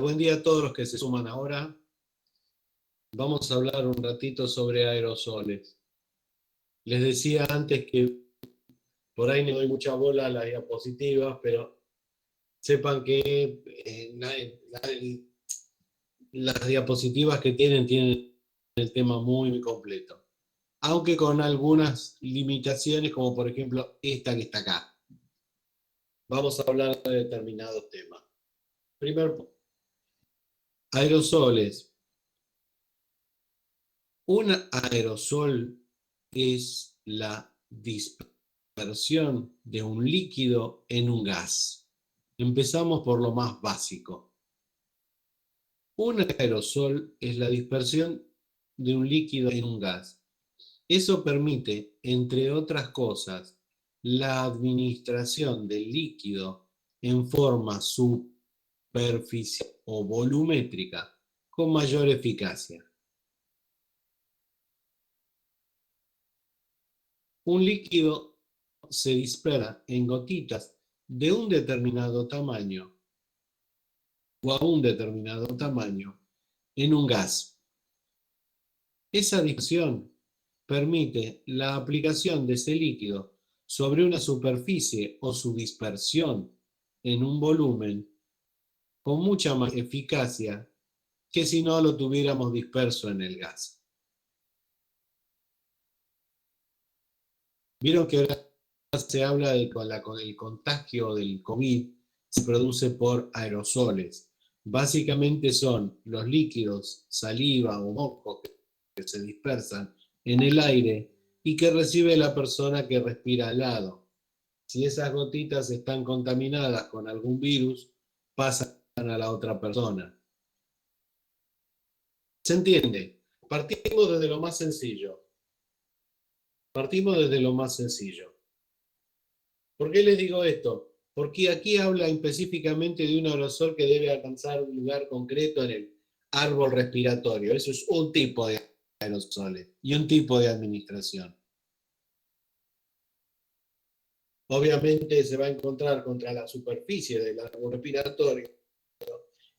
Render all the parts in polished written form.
Buen día a todos los que se suman ahora. Vamos a hablar un ratito sobre aerosoles. Les decía antes que por ahí no doy mucha bola a las diapositivas, pero sepan que las diapositivas que tienen el tema muy completo. Aunque con algunas limitaciones, como por ejemplo esta que está acá. Vamos a hablar de determinados temas. Primero, aerosoles. Un aerosol es la dispersión de un líquido en un gas. Empezamos por lo más básico. Un aerosol es la dispersión de un líquido en un gas. Eso permite, entre otras cosas, la administración del líquido en forma superficial o volumétrica con mayor eficacia. Un líquido se dispersa en gotitas de un determinado tamaño o a un determinado tamaño en un gas. Esa dispersión permite la aplicación de ese líquido sobre una superficie o su dispersión en un volumen con mucha más eficacia que si no lo tuviéramos disperso en el gas. Vieron que ahora se habla de el contagio del COVID se produce por aerosoles. Básicamente son los líquidos, saliva o moco que se dispersan en el aire y que recibe la persona que respira al lado. Si esas gotitas están contaminadas con algún virus, pasan a la otra persona. ¿Se entiende? Partimos desde lo más sencillo. Partimos desde lo más sencillo. ¿Por qué les digo esto? Porque aquí habla específicamente de un aerosol que debe alcanzar un lugar concreto en el árbol respiratorio. Eso es un tipo de aerosoles y un tipo de administración. Obviamente se va a encontrar contra la superficie del árbol respiratorio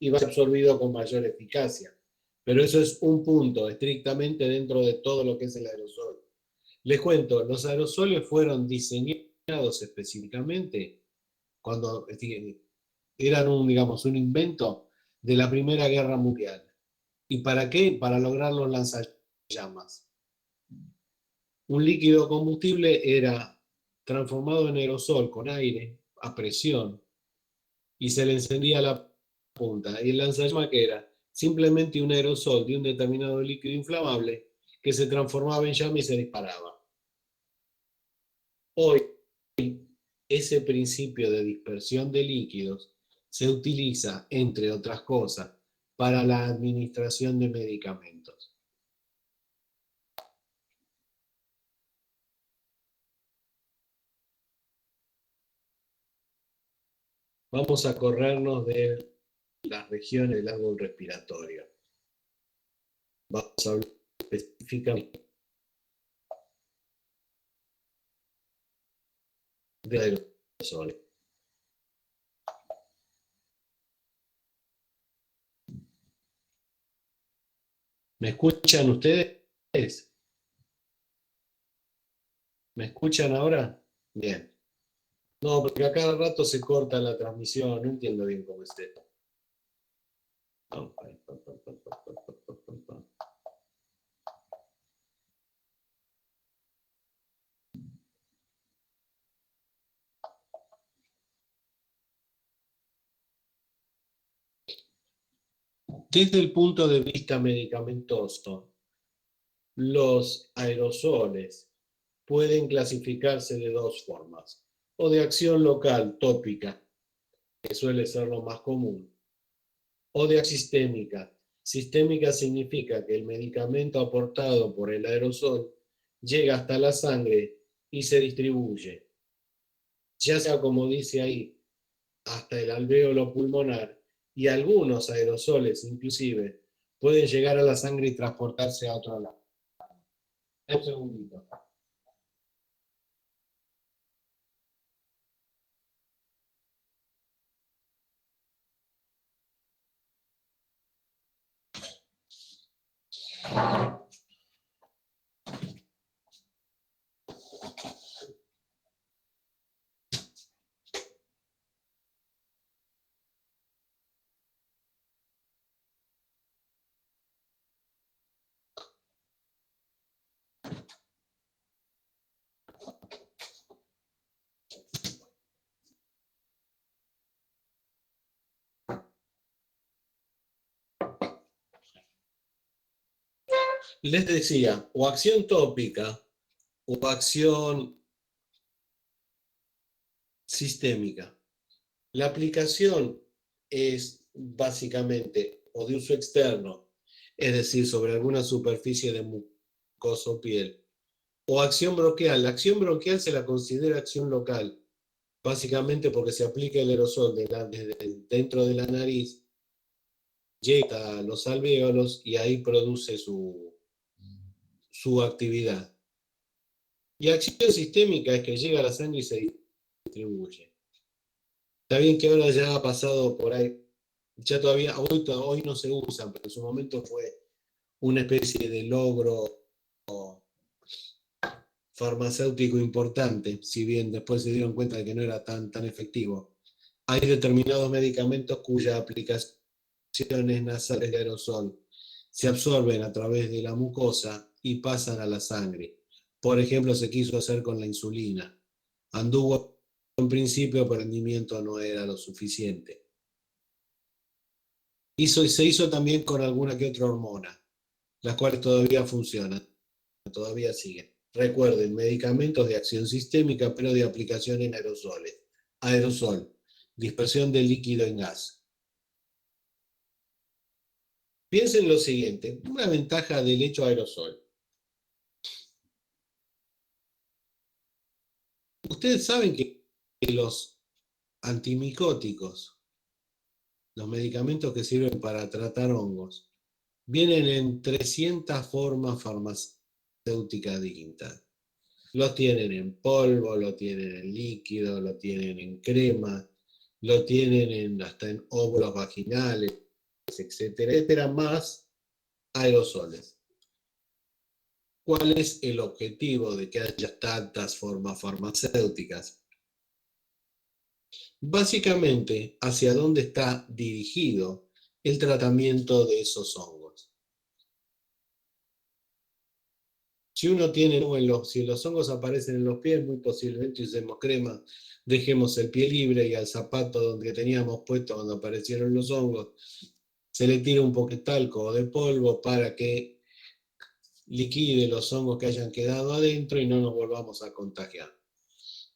y va a ser absorbido con mayor eficacia. Pero eso es un punto estrictamente dentro de todo lo que es el aerosol. Les cuento, los aerosoles fueron diseñados específicamente cuando eran un invento de la Primera Guerra Mundial. ¿Y para qué? Para lograr los lanzallamas. Un líquido combustible era transformado en aerosol con aire a presión y se le encendía la punta. ¿Y el lanzallamas qué era? Simplemente un aerosol de un determinado líquido inflamable que se transformaba en llama y se disparaba. Hoy, ese principio de dispersión de líquidos se utiliza, entre otras cosas, para la administración de medicamentos. Vamos a corrernos de las regiones del árbol respiratorio. Vamos a hablar específicamente de aerosoles. ¿Me escuchan ustedes? ¿Me escuchan ahora? Bien. No, porque a cada rato se corta la transmisión, no entiendo bien cómo es esto. Desde el punto de vista medicamentoso, los aerosoles pueden clasificarse de dos formas, o de acción local tópica, que suele ser lo más común, o de acción sistémica. Sistémica significa que el medicamento aportado por el aerosol llega hasta la sangre y se distribuye, ya sea como dice ahí, hasta el alvéolo pulmonar, y algunos aerosoles inclusive pueden llegar a la sangre y transportarse a otro lado. Un segundito. Les decía, o acción tópica o acción sistémica. La aplicación es básicamente o de uso externo, es decir, sobre alguna superficie de mucosa o piel, o acción bronquial. La acción bronquial se la considera acción local, básicamente porque se aplica el aerosol desde dentro de la nariz, llega a los alvéolos y ahí produce su actividad. Y acción sistémica es que llega a la sangre y se distribuye. Está bien que ahora ya ha pasado por ahí, ya todavía, hoy no se usan, pero en su momento fue una especie de logro farmacéutico importante, si bien después se dieron cuenta de que no era tan efectivo. Hay determinados medicamentos cuya aplicación nasales de aerosol se absorben a través de la mucosa y pasan a la sangre. Por ejemplo, se quiso hacer con la insulina. Anduvo en principio, pero el rendimiento no era lo suficiente. Se hizo también con alguna que otra hormona, las cuales todavía funcionan, todavía siguen. Recuerden, medicamentos de acción sistémica, pero de aplicación en aerosoles. Aerosol, dispersión de líquido en gas. Piensen lo siguiente, una ventaja del hecho aerosol. Ustedes saben que los antimicóticos, los medicamentos que sirven para tratar hongos, vienen en 300 formas farmacéuticas distintas. Los tienen en polvo, lo tienen en líquido, lo tienen en crema, lo tienen hasta en óvulos vaginales, etcétera, etcétera, más aerosoles. ¿Cuál es el objetivo de que haya tantas formas farmacéuticas? Básicamente, ¿hacia dónde está dirigido el tratamiento de esos hongos? Si uno tiene si los hongos aparecen en los pies, muy posiblemente usemos crema, dejemos el pie libre y al zapato donde teníamos puesto cuando aparecieron los hongos, se le tira un poco de talco o de polvo para que liquide los hongos que hayan quedado adentro y no nos volvamos a contagiar.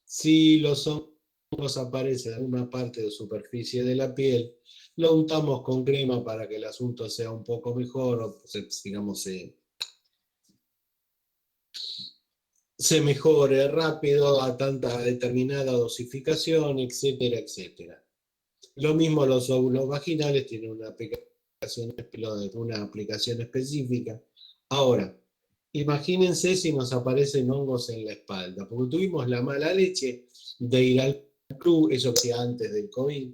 Si los hongos aparecen en alguna parte de superficie de la piel, lo untamos con crema para que el asunto sea un poco mejor, o digamos, se mejore rápido a tanta determinada dosificación, etcétera, etcétera. Lo mismo los óvulos vaginales tienen una aplicación específica. Ahora, imagínense si nos aparecen hongos en la espalda, porque tuvimos la mala leche de ir al club, eso que hacía antes del COVID.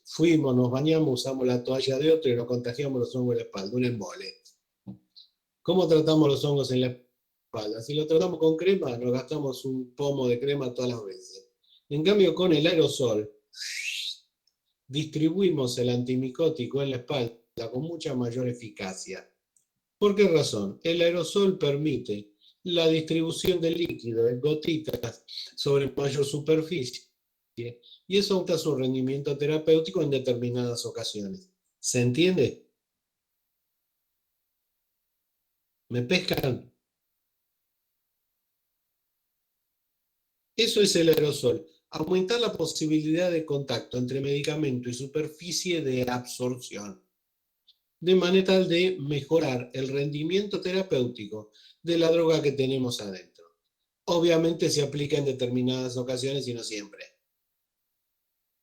Fuimos, nos bañamos, usamos la toalla de otro y nos contagiamos los hongos en la espalda, un embole. ¿Cómo tratamos los hongos en la espalda? Si lo tratamos con crema, nos gastamos un pomo de crema todas las veces. En cambio, con el aerosol, distribuimos el antimicótico en la espalda con mucha mayor eficacia. ¿Por qué razón? El aerosol permite la distribución del líquido en gotitas sobre mayor superficie y eso aumenta su rendimiento terapéutico en determinadas ocasiones. ¿Se entiende? ¿Me pescan? Eso es el aerosol. Aumentar la posibilidad de contacto entre medicamento y superficie de absorción, de manera tal de mejorar el rendimiento terapéutico de la droga que tenemos adentro. Obviamente se aplica en determinadas ocasiones y no siempre.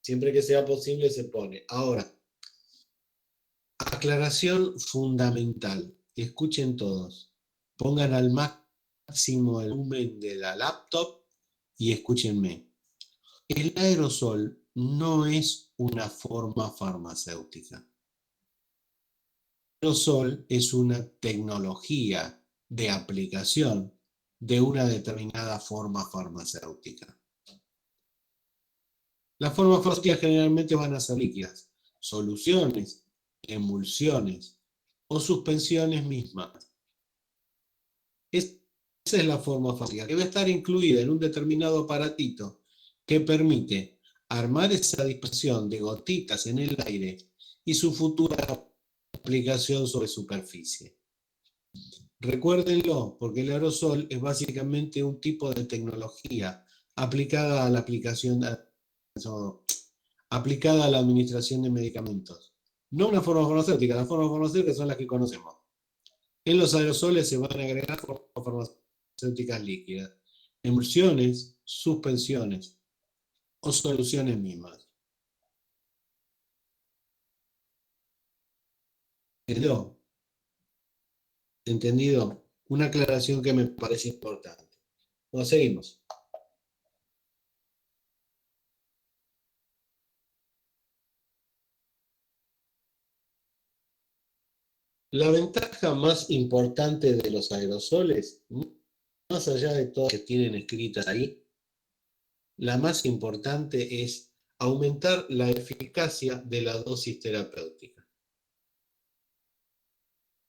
Siempre que sea posible se pone. Ahora, aclaración fundamental. Escuchen todos. Pongan al máximo el volumen de la laptop y escúchenme. El aerosol no es una forma farmacéutica. El aerosol es una tecnología de aplicación de una determinada forma farmacéutica. Las formas farmacéuticas generalmente van a ser líquidas, soluciones, emulsiones o suspensiones mismas. Esa es la forma farmacéutica que va a estar incluida en un determinado aparatito que permite armar esa dispersión de gotitas en el aire y su futura aplicación sobre superficie. Recuérdenlo, porque el aerosol es básicamente un tipo de tecnología aplicada a la aplicada a la administración de medicamentos. No una forma farmacéutica, las formas farmacéuticas son las que conocemos. En los aerosoles se van a agregar formas farmacéuticas líquidas, emulsiones, suspensiones o soluciones mismas. ¿Entendido? ¿Entendido? Una aclaración que me parece importante. Bueno, seguimos. La ventaja más importante de los aerosoles, más allá de todas que tienen escritas ahí, la más importante es aumentar la eficacia de la dosis terapéutica.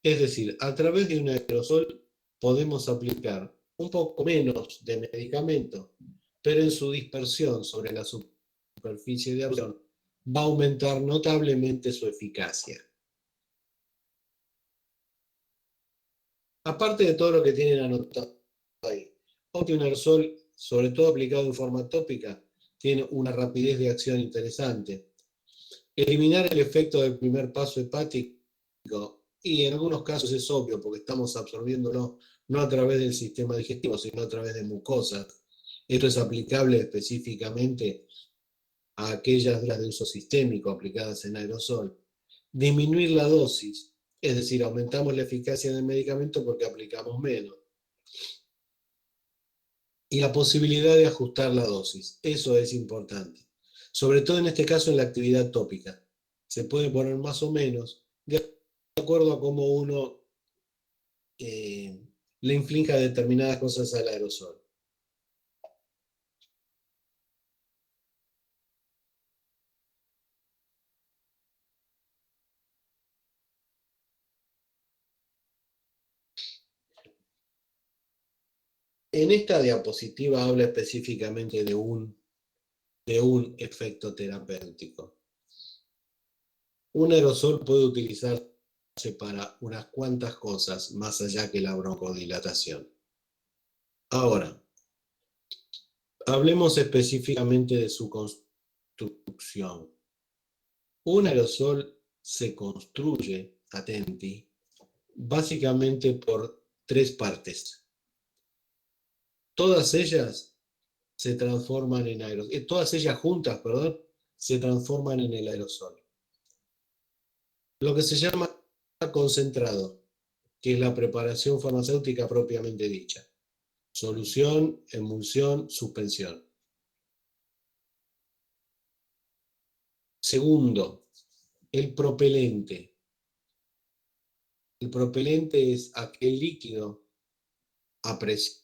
Es decir, a través de un aerosol podemos aplicar un poco menos de medicamento, pero en su dispersión sobre la superficie de absorción va a aumentar notablemente su eficacia. Aparte de todo lo que tienen anotado ahí, aunque un aerosol, sobre todo aplicado en forma tópica, tiene una rapidez de acción interesante. Eliminar el efecto del primer paso hepático, y en algunos casos es obvio porque estamos absorbiéndolo no a través del sistema digestivo, sino a través de mucosas. Esto es aplicable específicamente a aquellas drogas de uso sistémico aplicadas en aerosol. Disminuir la dosis, es decir, aumentamos la eficacia del medicamento porque aplicamos menos. Y la posibilidad de ajustar la dosis, eso es importante. Sobre todo en este caso en la actividad tópica. Se puede poner más o menos de acuerdo a cómo uno le inflige determinadas cosas al aerosol. En esta diapositiva habla específicamente de un efecto terapéutico. Un aerosol puede utilizarse para unas cuantas cosas más allá que la broncodilatación. Ahora, hablemos específicamente de su construcción. Un aerosol se construye, atenti, básicamente por tres partes. Todas ellas se transforman en aerosol. Todas ellas juntas, perdón, se transforman en el aerosol. Lo que se llama concentrado, que es la preparación farmacéutica propiamente dicha. Solución, emulsión, suspensión. Segundo, el propelente. El propelente es aquel líquido a presión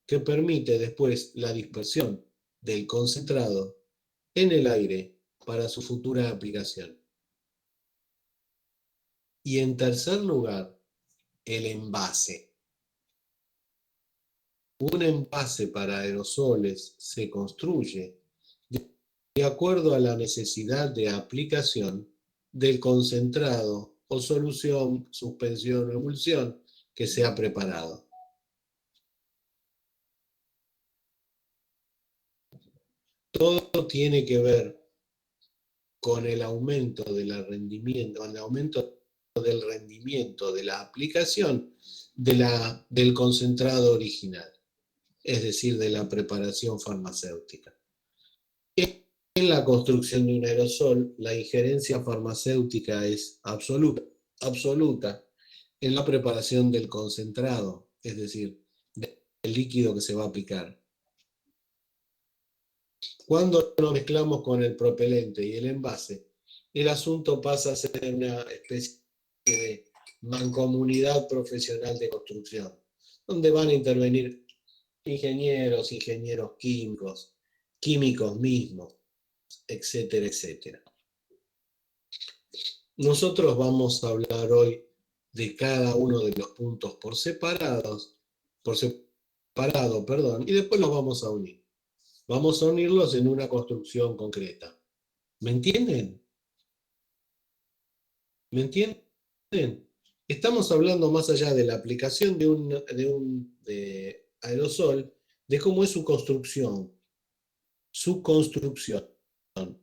que permite después la dispersión del concentrado en el aire para su futura aplicación. Y en tercer lugar, el envase. Un envase para aerosoles se construye de acuerdo a la necesidad de aplicación del concentrado o solución, suspensión o emulsión que se ha preparado. Todo tiene que ver con el aumento del rendimiento, con el aumento del rendimiento de la aplicación del concentrado original, es decir, de la preparación farmacéutica. En la construcción de un aerosol, la injerencia farmacéutica es absoluta, absoluta en la preparación del concentrado, es decir, del líquido que se va a aplicar. Cuando lo mezclamos con el propelente y el envase, el asunto pasa a ser una especie de mancomunidad profesional de construcción, donde van a intervenir ingenieros, ingenieros químicos, químicos mismos, etcétera, etcétera. Nosotros vamos a hablar hoy de cada uno de los puntos por separado, perdón, y después los vamos a unir. Vamos a unirlos en una construcción concreta. ¿Me entienden? ¿Me entienden? Estamos hablando más allá de la aplicación de aerosol, de cómo es su construcción. Su construcción,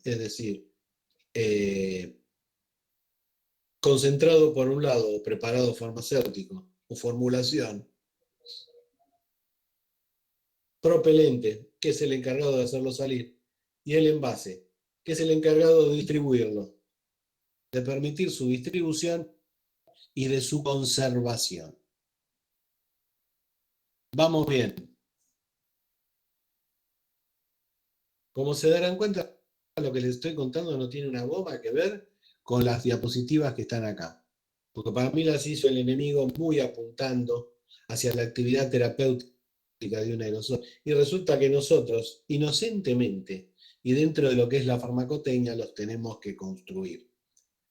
es decir, eh, concentrado por un lado, preparado farmacéutico o formulación, propelente, que es el encargado de hacerlo salir, y el envase, que es el encargado de distribuirlo, de permitir su distribución y de su conservación. Vamos bien. Como se darán cuenta, lo que les estoy contando no tiene una goma que ver con las diapositivas que están acá. Porque para mí las hizo el enemigo muy apuntando hacia la actividad terapéutica de un aerosol. Y resulta que nosotros, inocentemente, y dentro de lo que es la farmacotecnia, los tenemos que construir.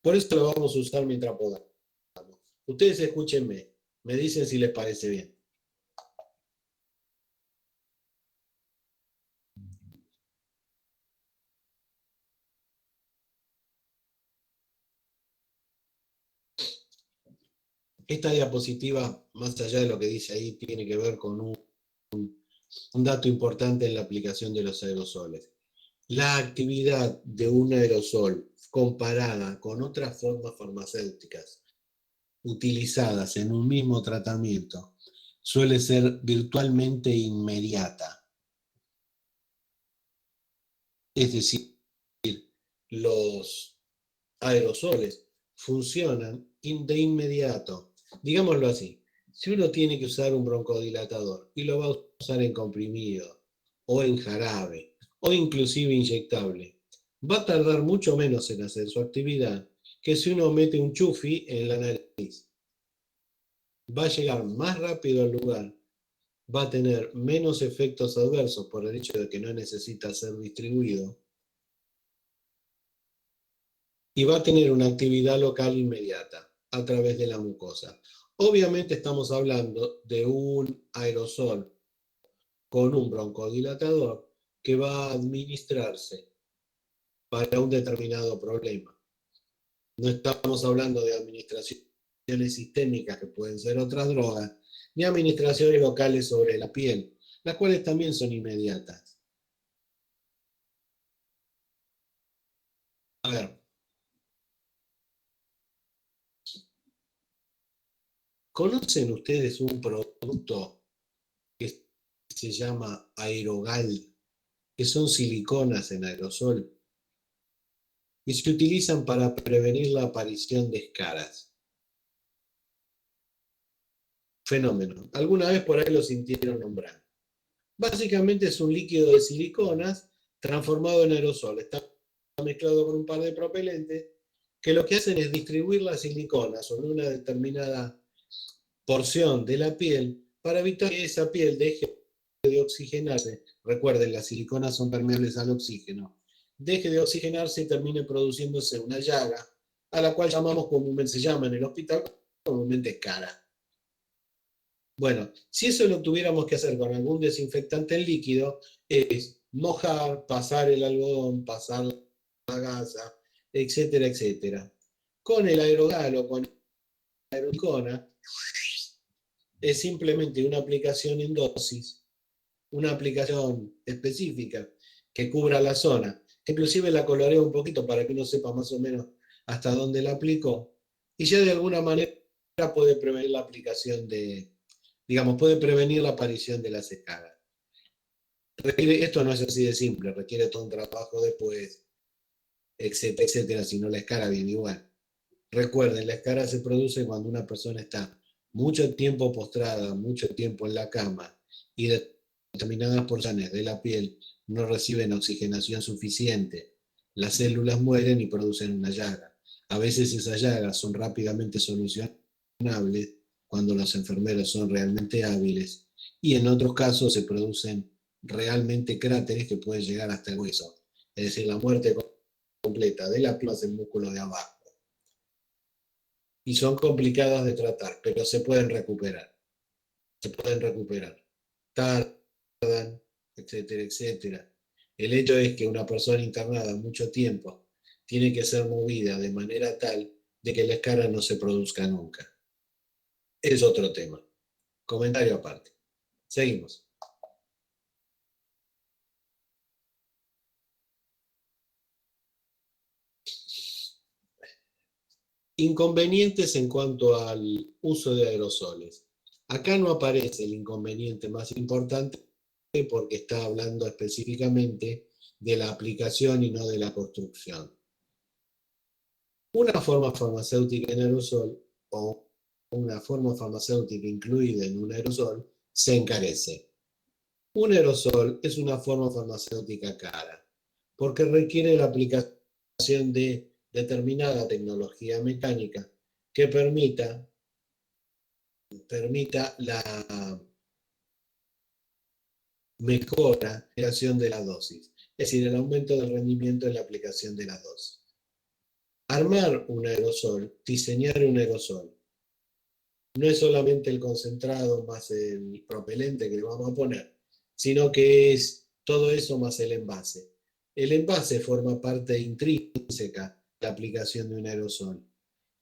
Por eso lo vamos a usar mientras podamos. Ustedes escúchenme, me dicen si les parece bien. Esta diapositiva, más allá de lo que dice ahí, tiene que ver con un dato importante en la aplicación de los aerosoles. La actividad de un aerosol comparada con otras formas farmacéuticas utilizadas en un mismo tratamiento suele ser virtualmente inmediata. Es decir, los aerosoles funcionan de inmediato. Digámoslo así, si uno tiene que usar un broncodilatador y lo va a usar en comprimido o en jarabe o inclusive inyectable, va a tardar mucho menos en hacer su actividad que si uno mete un chufi en la nariz. Va a llegar más rápido al lugar, va a tener menos efectos adversos por el hecho de que no necesita ser distribuido y va a tener una actividad local inmediata a través de la mucosa. Obviamente estamos hablando de un aerosol con un broncodilatador que va a administrarse para un determinado problema. No estamos hablando de administraciones sistémicas que pueden ser otras drogas, ni administraciones locales sobre la piel, las cuales también son inmediatas. A ver, ¿conocen ustedes un producto que se llama Aerogal, que son siliconas en aerosol y se utilizan para prevenir la aparición de escaras? Fenómeno. ¿Alguna vez por ahí lo sintieron nombrar? Básicamente es un líquido de siliconas transformado en aerosol. Está mezclado con un par de propelentes que lo que hacen es distribuir las siliconas sobre una determinada porción de la piel para evitar que esa piel deje de oxigenarse. Recuerden, las siliconas son permeables al oxígeno. Deje de oxigenarse y termine produciéndose una llaga, a la cual llamamos comúnmente, se llama en el hospital comúnmente escara. Bueno, si eso lo tuviéramos que hacer con algún desinfectante en líquido, es mojar, pasar el algodón, pasar la gasa, etcétera, etcétera. Con el aerogal o con la aerocona, es simplemente una aplicación en dosis, una aplicación específica que cubra la zona. Inclusive la coloreo un poquito para que uno sepa más o menos hasta dónde la aplicó. Y ya de alguna manera puede prevenir la aplicación de, digamos, puede prevenir la aparición de las escaras. Esto no es así de simple, requiere todo un trabajo después, etcétera, etcétera, si no la escara viene igual. Recuerden, la escara se produce cuando una persona está mucho tiempo postrada, mucho tiempo en la cama y determinadas porciones de la piel no reciben oxigenación suficiente. Las células mueren y producen una llaga. A veces esas llagas son rápidamente solucionables cuando los enfermeros son realmente hábiles y en otros casos se producen realmente cráteres que pueden llegar hasta el hueso. Es decir, la muerte completa de la piel más el músculo de abajo y son complicadas de tratar, pero se pueden recuperar. Se pueden recuperar. Tardan, etcétera, etcétera. El hecho es que una persona internada mucho tiempo tiene que ser movida de manera tal de que la escara no se produzca nunca. es otro tema. Comentario aparte. Seguimos. Inconvenientes en cuanto al uso de aerosoles. Acá no aparece el inconveniente más importante porque está hablando específicamente de la aplicación y no de la construcción. Una forma farmacéutica en aerosol o una forma farmacéutica incluida en un aerosol se encarece. Un aerosol es una forma farmacéutica cara porque requiere la aplicación de determinada tecnología mecánica que permita la mejora en la aplicación de la dosis, es decir, el aumento del rendimiento en la aplicación de la dosis. Armar un aerosol, diseñar un aerosol, no es solamente el concentrado más el propelente que le vamos a poner, sino que es todo eso más el envase. El envase forma parte intrínseca de la aplicación de un aerosol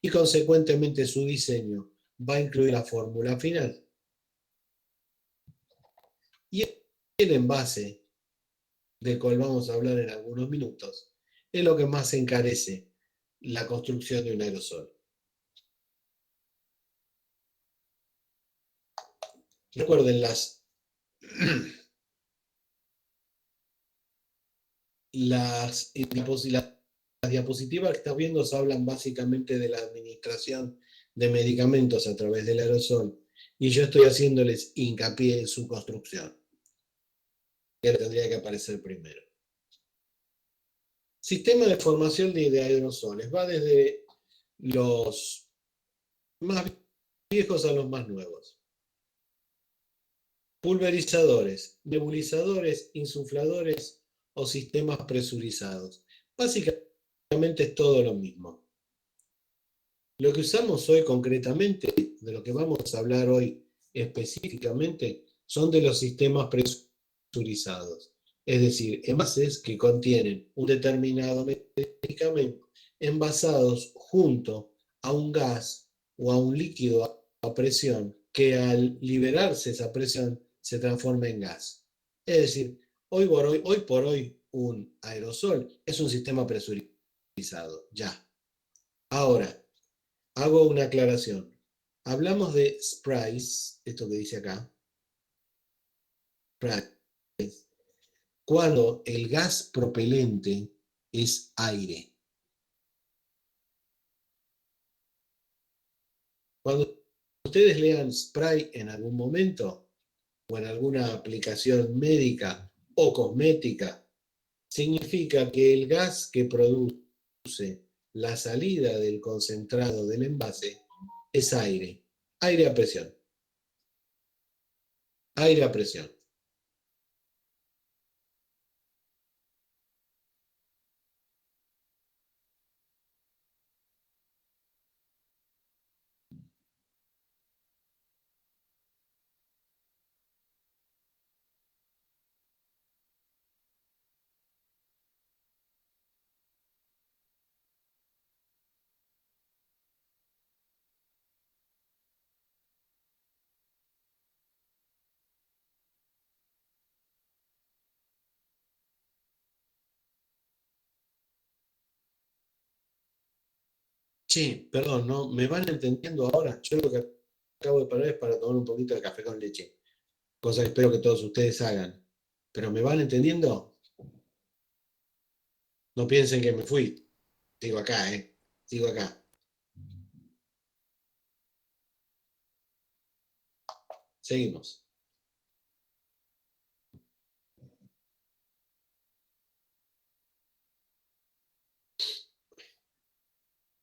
y consecuentemente su diseño va a incluir la fórmula final. Y el envase, del cual vamos a hablar en algunos minutos, es lo que más encarece la construcción de un aerosol. Recuerden, las diapositivas que estás viendo hablan básicamente de la administración de medicamentos a través del aerosol y yo estoy haciéndoles hincapié en su construcción, que tendría que aparecer primero. Sistema de formación de aerosoles va desde los más viejos a los más nuevos. Pulverizadores, nebulizadores, insufladores o sistemas presurizados. Básicamente es todo lo mismo. Lo que usamos hoy concretamente, de lo que vamos a hablar hoy específicamente, son de los sistemas presurizados, es decir, envases que contienen un determinado medicamento envasados junto a un gas o a un líquido a presión que al liberarse esa presión se transforma en gas. Es decir, hoy por hoy un aerosol es un sistema presurizado, ya. Ahora, hago una aclaración. Hablamos de sprays, esto que dice acá, sprays, cuando el gas propelente es aire. Cuando ustedes lean spray en algún momento o en alguna aplicación médica o cosmética, significa que el gas que produce la salida del concentrado del envase es aire, aire a presión, aire a presión. Sí, perdón, ¿no? ¿Me van entendiendo ahora? Yo lo que acabo de parar es para tomar un poquito de café con leche, cosa que espero que todos ustedes hagan. ¿Pero me van entendiendo? No piensen que me fui. Sigo acá, ¿eh? Sigo acá. Seguimos.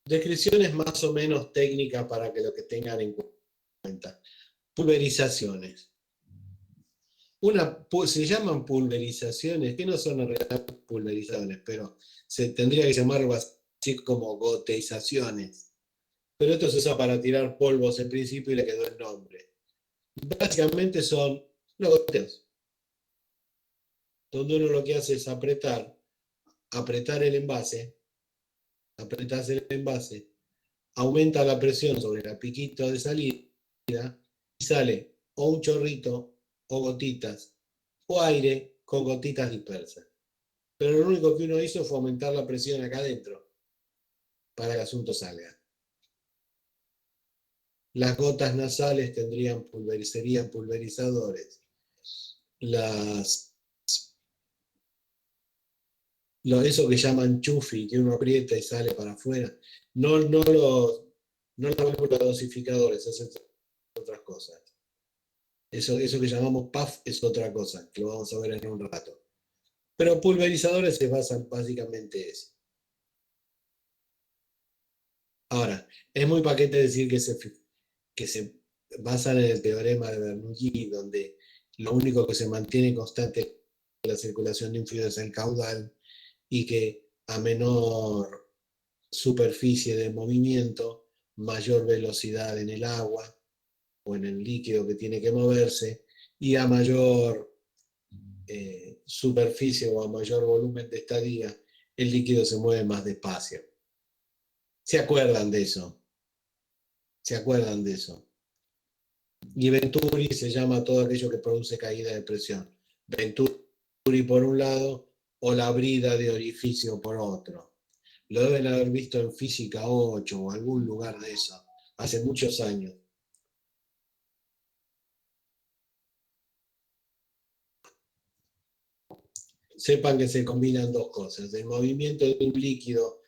Descripciones más o menos técnicas para que lo que tengan en cuenta. Pulverizaciones. Se llaman pulverizaciones, que no son en realidad pulverizaciones, pero se tendría que llamar algo así como goteizaciones. Pero esto se usa para tirar polvos en principio y le quedó el nombre. Básicamente son los goteos, donde uno lo que hace es apretar el envase, apretas el envase, aumenta la presión sobre la piquita de salida y sale o un chorrito o gotitas o aire con gotitas dispersas. Pero lo único que uno hizo fue aumentar la presión acá adentro para que el asunto salga. Las gotas nasales serían pulverizadores. Eso que llaman chufi, que uno aprieta y sale para afuera, no las válvulas dosificadores, esas son otras cosas. Eso que llamamos puff es otra cosa, que lo vamos a ver en un rato. Pero pulverizadores se basan básicamente eso. Ahora, es muy paquete decir que se basan en el teorema de Bernoulli, donde lo único que se mantiene constante es la circulación de un fluido es el caudal, y que a menor superficie de movimiento, mayor velocidad en el agua o en el líquido que tiene que moverse, y a mayor superficie o a mayor volumen de estadía, el líquido se mueve más despacio. ¿Se acuerdan de eso? ¿Se acuerdan de eso? Y Venturi se llama todo aquello que produce caída de presión. Venturi por un lado o la brida de orificio por otro. Lo deben haber visto en Física 8 o algún lugar de eso, hace muchos años. Sepan que se combinan dos cosas: el movimiento de un líquido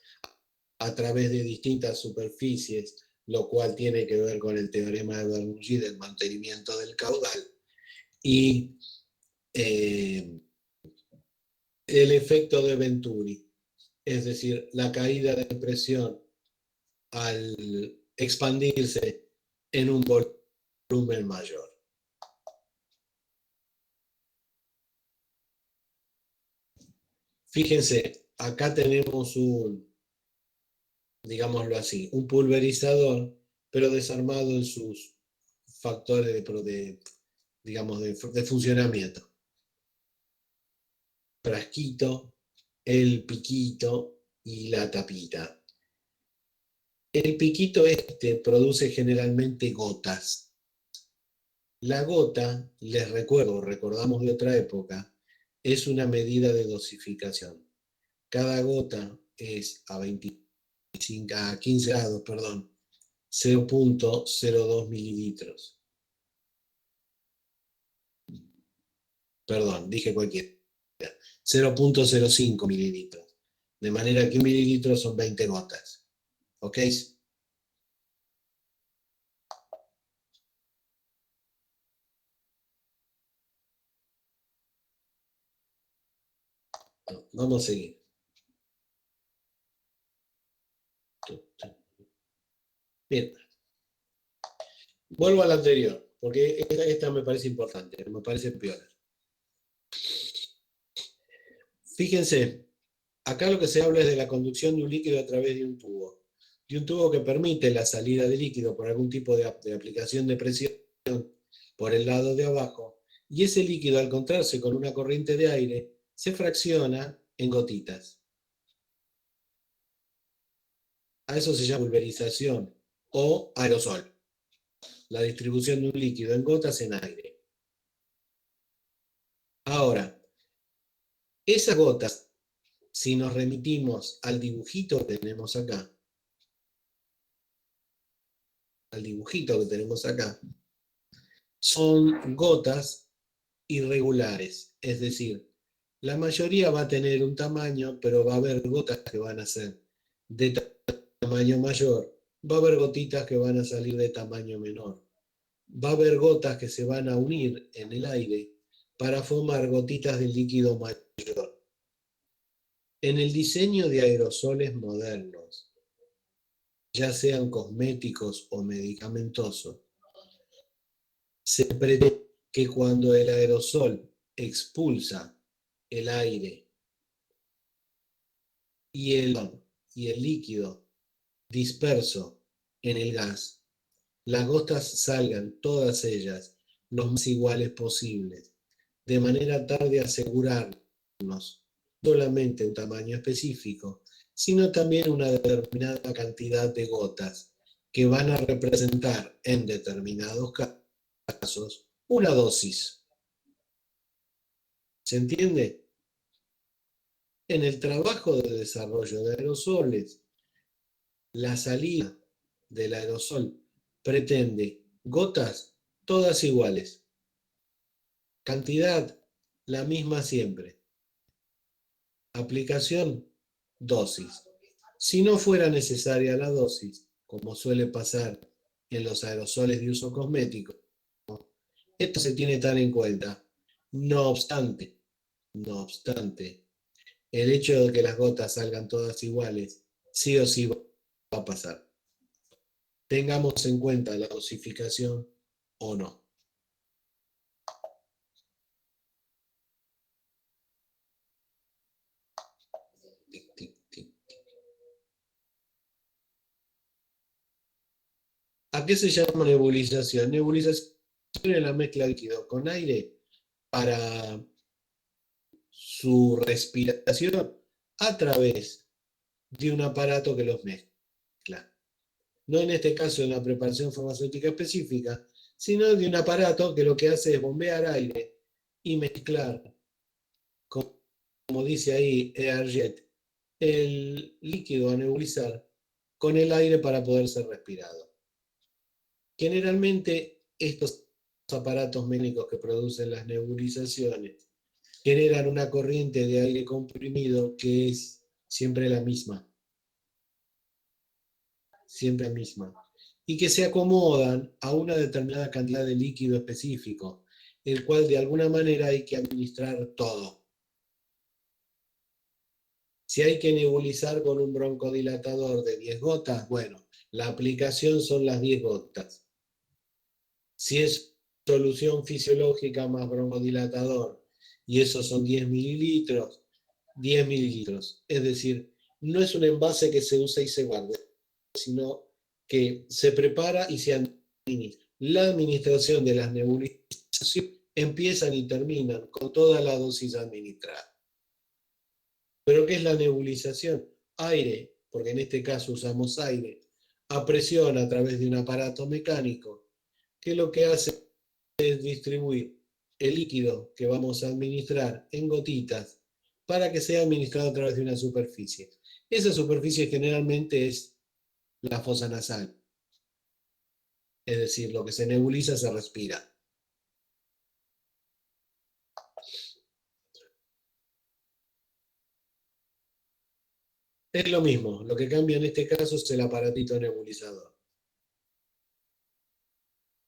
a través de distintas superficies, lo cual tiene que ver con el teorema de Bernoulli del mantenimiento del caudal, y el efecto de Venturi, es decir, la caída de presión al expandirse en un volumen mayor. Fíjense, acá tenemos digámoslo así, un pulverizador, pero desarmado en sus factores digamos, de funcionamiento. Frasquito, el piquito y la tapita. El piquito produce generalmente gotas. La gota, les recuerdo, recordamos de otra época, es una medida de dosificación. Cada gota es a 15 grados, 0.02 mililitros. Perdón, dije cualquiera. 0.05 mililitros. De manera que un mililitro son 20 gotas. ¿Ok? Vamos a seguir. Bien. Vuelvo a la anterior, porque esta me parece importante, me parece peor. Fíjense, acá lo que se habla es de la conducción de un líquido a través de un tubo. De un tubo que permite la salida de líquido por algún tipo de aplicación de presión por el lado de abajo, y ese líquido, al encontrarse con una corriente de aire, se fracciona en gotitas. A eso se llama pulverización o aerosol, la distribución de un líquido en gotas en aire. Ahora, esas gotas, si nos remitimos al dibujito que tenemos acá, son gotas irregulares, es decir, la mayoría va a tener un tamaño, pero va a haber gotas que van a ser de tamaño mayor, va a haber gotitas que van a salir de tamaño menor, va a haber gotas que se van a unir en el aire para formar gotitas de líquido mayor. En el diseño de aerosoles modernos, ya sean cosméticos o medicamentosos, se pretende que cuando el aerosol expulsa el aire y el líquido disperso en el gas, las gotas salgan todas ellas lo más iguales posibles, de manera tal de asegurarnos no solamente un tamaño específico, sino también una determinada cantidad de gotas que van a representar en determinados casos una dosis. ¿Se entiende? En el trabajo de desarrollo de aerosoles, la salida del aerosol pretende gotas todas iguales, cantidad la misma siempre, aplicación dosis. Si no fuera necesaria la dosis, como suele pasar en los aerosoles de uso cosmético, esto se tiene tan en cuenta. No obstante, el hecho de que las gotas salgan todas iguales, sí o sí va a pasar. Tengamos en cuenta la dosificación o no. Tic, tic, tic. ¿A qué se llama nebulización? Nebulización es la mezcla de líquido con aire para su respiración a través de un aparato que los mezcla. No en este caso en la preparación farmacéutica específica, sino de un aparato que lo que hace es bombear aire y mezclar, como dice ahí Airjet, el líquido a nebulizar con el aire para poder ser respirado. Generalmente estos aparatos médicos que producen las nebulizaciones generan una corriente de aire comprimido que es siempre la misma, y que se acomodan a una determinada cantidad de líquido específico, el cual de alguna manera hay que administrar todo. Si hay que nebulizar con un broncodilatador de 10 gotas, bueno, la aplicación son las 10 gotas. Si es solución fisiológica más broncodilatador, y esos son 10 mililitros, 10 mililitros. Es decir, no es un envase que se usa y se guarda, sino que se prepara y se administra. La administración de las nebulizaciones empiezan y terminan con toda la dosis administrada. ¿Pero qué es la nebulización? Aire, porque en este caso usamos aire, a presión a través de un aparato mecánico, que lo que hace es distribuir el líquido que vamos a administrar en gotitas para que sea administrado a través de una superficie. Esa superficie generalmente es la fosa nasal, es decir, lo que se nebuliza se respira. Es lo mismo, lo que cambia en este caso es el aparatito nebulizador.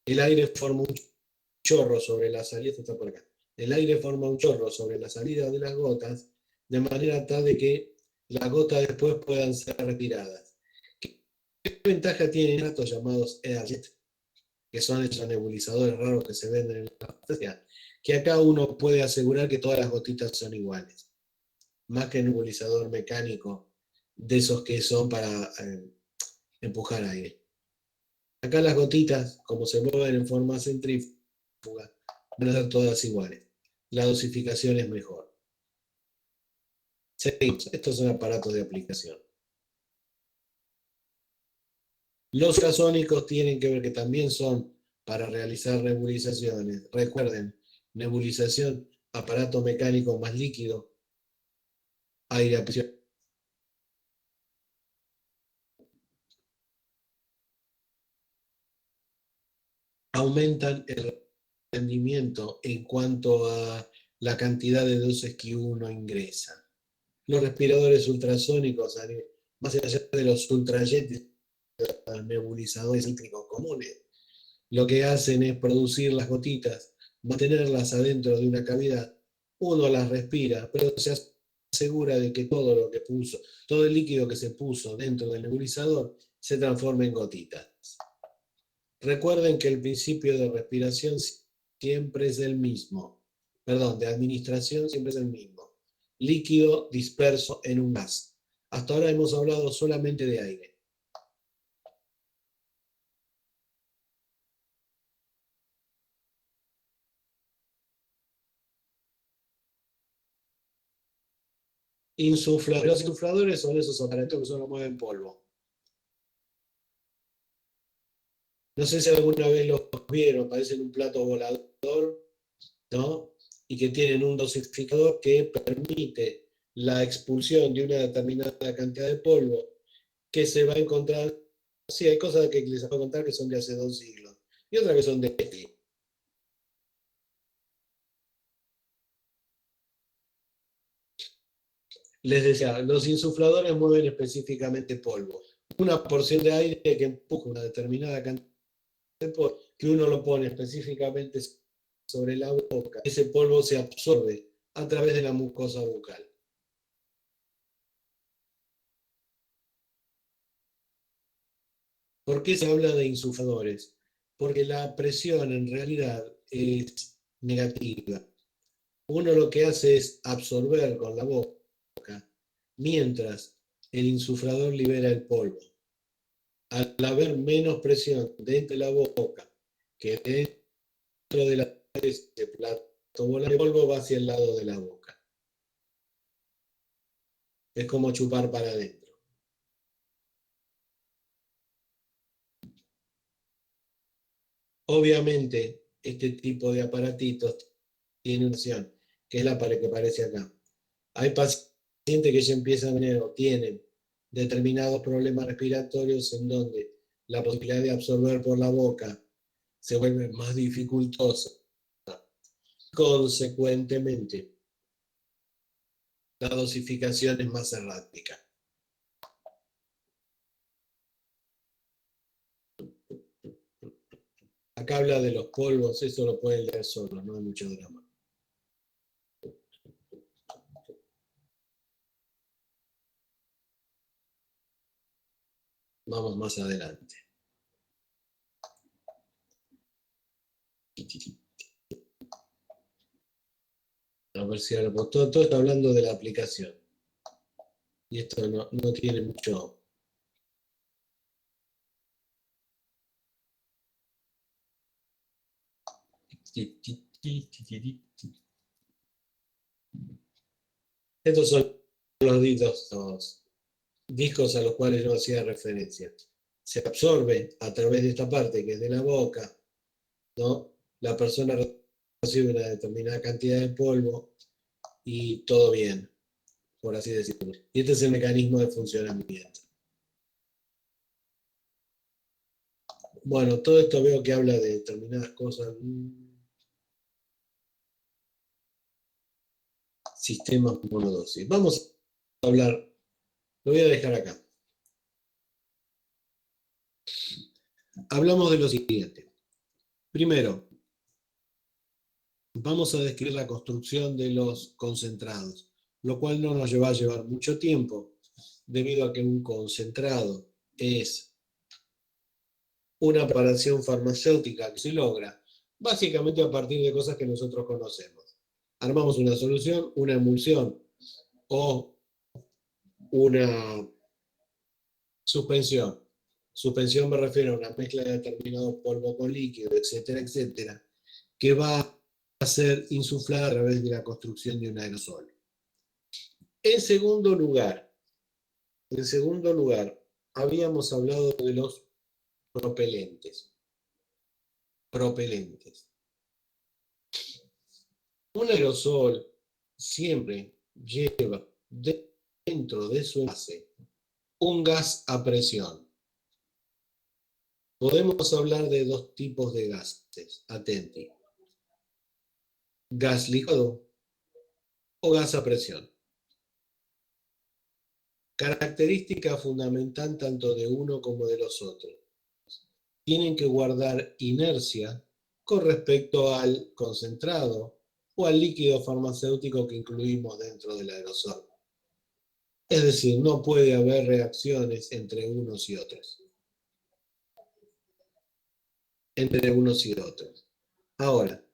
El aire forma un chorro sobre la salida, esto está por acá. El aire forma un chorro sobre la salida de las gotas, de manera tal de que las gotas después puedan ser respiradas. ¿Qué ventaja tienen estos llamados Airjet, que son esos nebulizadores raros que se venden en la farmacia? Que acá uno puede asegurar que todas las gotitas son iguales, más que nebulizador mecánico, de esos que son para empujar aire. Acá las gotitas, como se mueven en forma centrífuga, van a ser todas iguales. La dosificación es mejor. Seguimos. Estos son aparatos de aplicación. Los ultrasónicos tienen que ver que también son para realizar nebulizaciones. Recuerden, nebulización, aparato mecánico más líquido, aire a presión. Aumentan el rendimiento en cuanto a la cantidad de dosis que uno ingresa. Los respiradores ultrasónicos, más allá de los ultrajets, los nebulizadores cítricos comunes, lo que hacen es producir las gotitas, mantenerlas adentro de una cavidad. Uno las respira, pero se asegura de que todo lo que puso, todo el líquido que se puso dentro del nebulizador se transforma en gotitas. Recuerden que el principio de respiración siempre es el mismo. Perdón, de administración siempre es el mismo. Líquido disperso en un gas. Hasta ahora hemos hablado solamente de aire. Los insufladores son esos aparatos que solo mueven polvo. No sé si alguna vez los vieron, parecen un plato volador, ¿no? Y que tienen un dosificador que permite la expulsión de una determinada cantidad de polvo que se va a encontrar. Sí, hay cosas que les voy a contar que son de hace 2 siglos y otras que son de este. Les decía, los insufladores mueven específicamente polvo. Una porción de aire que empuja una determinada cantidad de polvo, que uno lo pone específicamente sobre la boca, ese polvo se absorbe a través de la mucosa bucal. ¿Por qué se habla de insufladores? Porque la presión en realidad es negativa. Uno lo que hace es absorber con la boca, mientras el insuflador libera el polvo. Al haber menos presión dentro de la boca que dentro de la ese plato volador, el polvo va hacia el lado de la boca. Es como chupar para adentro. Obviamente, este tipo de aparatitos tiene una opción, que es la que aparece acá. Hay pacientes que ya empiezan a tener o tienen determinados problemas respiratorios en donde la posibilidad de absorber por la boca se vuelve más dificultosa. Consecuentemente, la dosificación es más errática. Acá habla de los polvos, eso lo pueden leer solo, no hay mucho drama. Vamos más adelante. A ver si ahora, todo está hablando de la aplicación. Y esto no tiene mucho. Estos son los discos a los cuales yo hacía referencia. Se absorbe a través de esta parte que es de la boca, ¿no? La persona recibe una determinada cantidad de polvo y todo bien, por así decirlo. Y este es el mecanismo de funcionamiento. Bueno, todo esto veo que habla de determinadas cosas. Sistemas monodosis. Vamos a hablar, lo voy a dejar acá. Hablamos de lo siguiente. Primero, vamos a describir la construcción de los concentrados, lo cual no nos va a llevar mucho tiempo, debido a que un concentrado es una preparación farmacéutica que se logra básicamente a partir de cosas que nosotros conocemos. Armamos una solución, una emulsión o una suspensión. Suspensión me refiero a una mezcla de determinado polvo con líquido, etcétera, etcétera, que va a ser insuflada a través de la construcción de un aerosol. En segundo lugar, habíamos hablado de los propelentes. Propelentes. Un aerosol siempre lleva dentro de su envase un gas a presión. Podemos hablar de dos tipos de gases, atenti. Gas líquido o gas a presión. Característica fundamental tanto de uno como de los otros. Tienen que guardar inercia con respecto al concentrado o al líquido farmacéutico que incluimos dentro del aerosol. Es decir, no puede haber reacciones entre unos y otros. Ahora,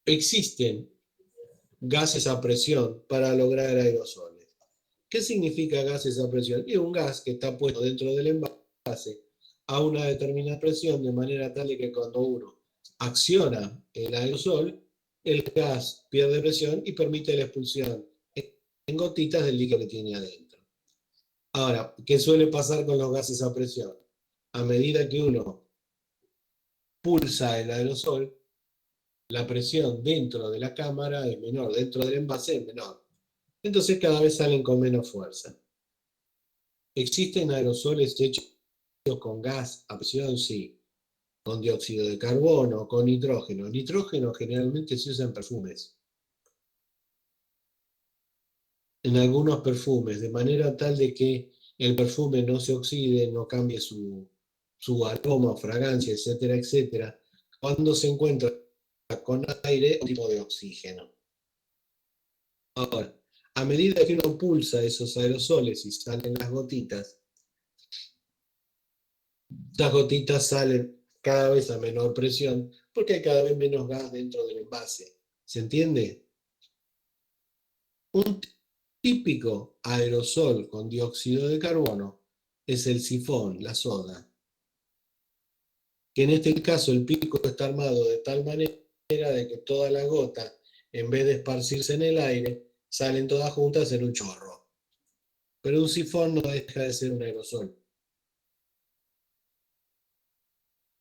existen gases a presión para lograr aerosoles. ¿Qué significa gases a presión? Es un gas que está puesto dentro del envase a una determinada presión, de manera tal que cuando uno acciona el aerosol, el gas pierde presión y permite la expulsión en gotitas del líquido que tiene adentro. Ahora, ¿qué suele pasar con los gases a presión? a medida que uno pulsa el aerosol, la presión dentro de la cámara es menor, dentro del envase es menor. Entonces cada vez salen con menos fuerza. ¿Existen aerosoles hechos con gas a presión? Sí. Con dióxido de carbono, con nitrógeno. Nitrógeno generalmente se usa en perfumes. En algunos perfumes, de manera tal de que el perfume no se oxide, no cambie su aroma, fragancia, etcétera, etcétera, cuando se encuentra con aire o tipo de oxígeno. Ahora, a medida que uno pulsa esos aerosoles y salen las gotitas salen cada vez a menor presión porque hay cada vez menos gas dentro del envase. ¿Se entiende? Un típico aerosol con dióxido de carbono es el sifón, la soda, que en este caso el pico está armado de tal manera de que todas las gotas, en vez de esparcirse en el aire, salen todas juntas en un chorro. Pero un sifón no deja de ser un aerosol.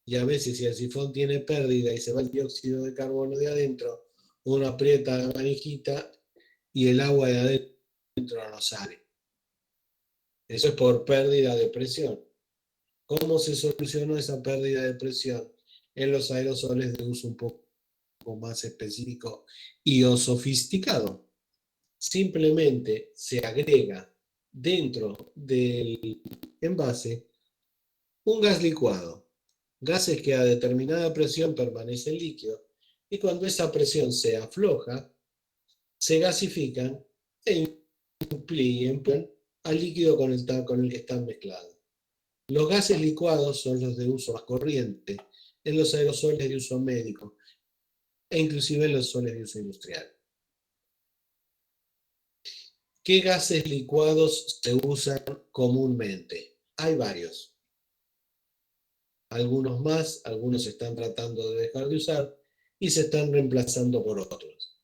Y a veces si el sifón tiene pérdida y se va el dióxido de carbono de adentro, uno aprieta la manijita y el agua de adentro no sale. Eso es por pérdida de presión. ¿Cómo se solucionó esa pérdida de presión? En los aerosoles de uso un poco más específico y o sofisticado. Simplemente se agrega dentro del envase un gas licuado. Gases que a determinada presión permanecen líquidos y cuando esa presión se afloja, se gasifican e implican al líquido con el que están mezclados. Los gases licuados son los de uso más corriente en los aerosoles de uso médico e inclusive en los aerosoles de uso industrial. ¿Qué gases licuados se usan comúnmente? Hay varios. Algunos más, algunos se están tratando de dejar de usar y se están reemplazando por otros.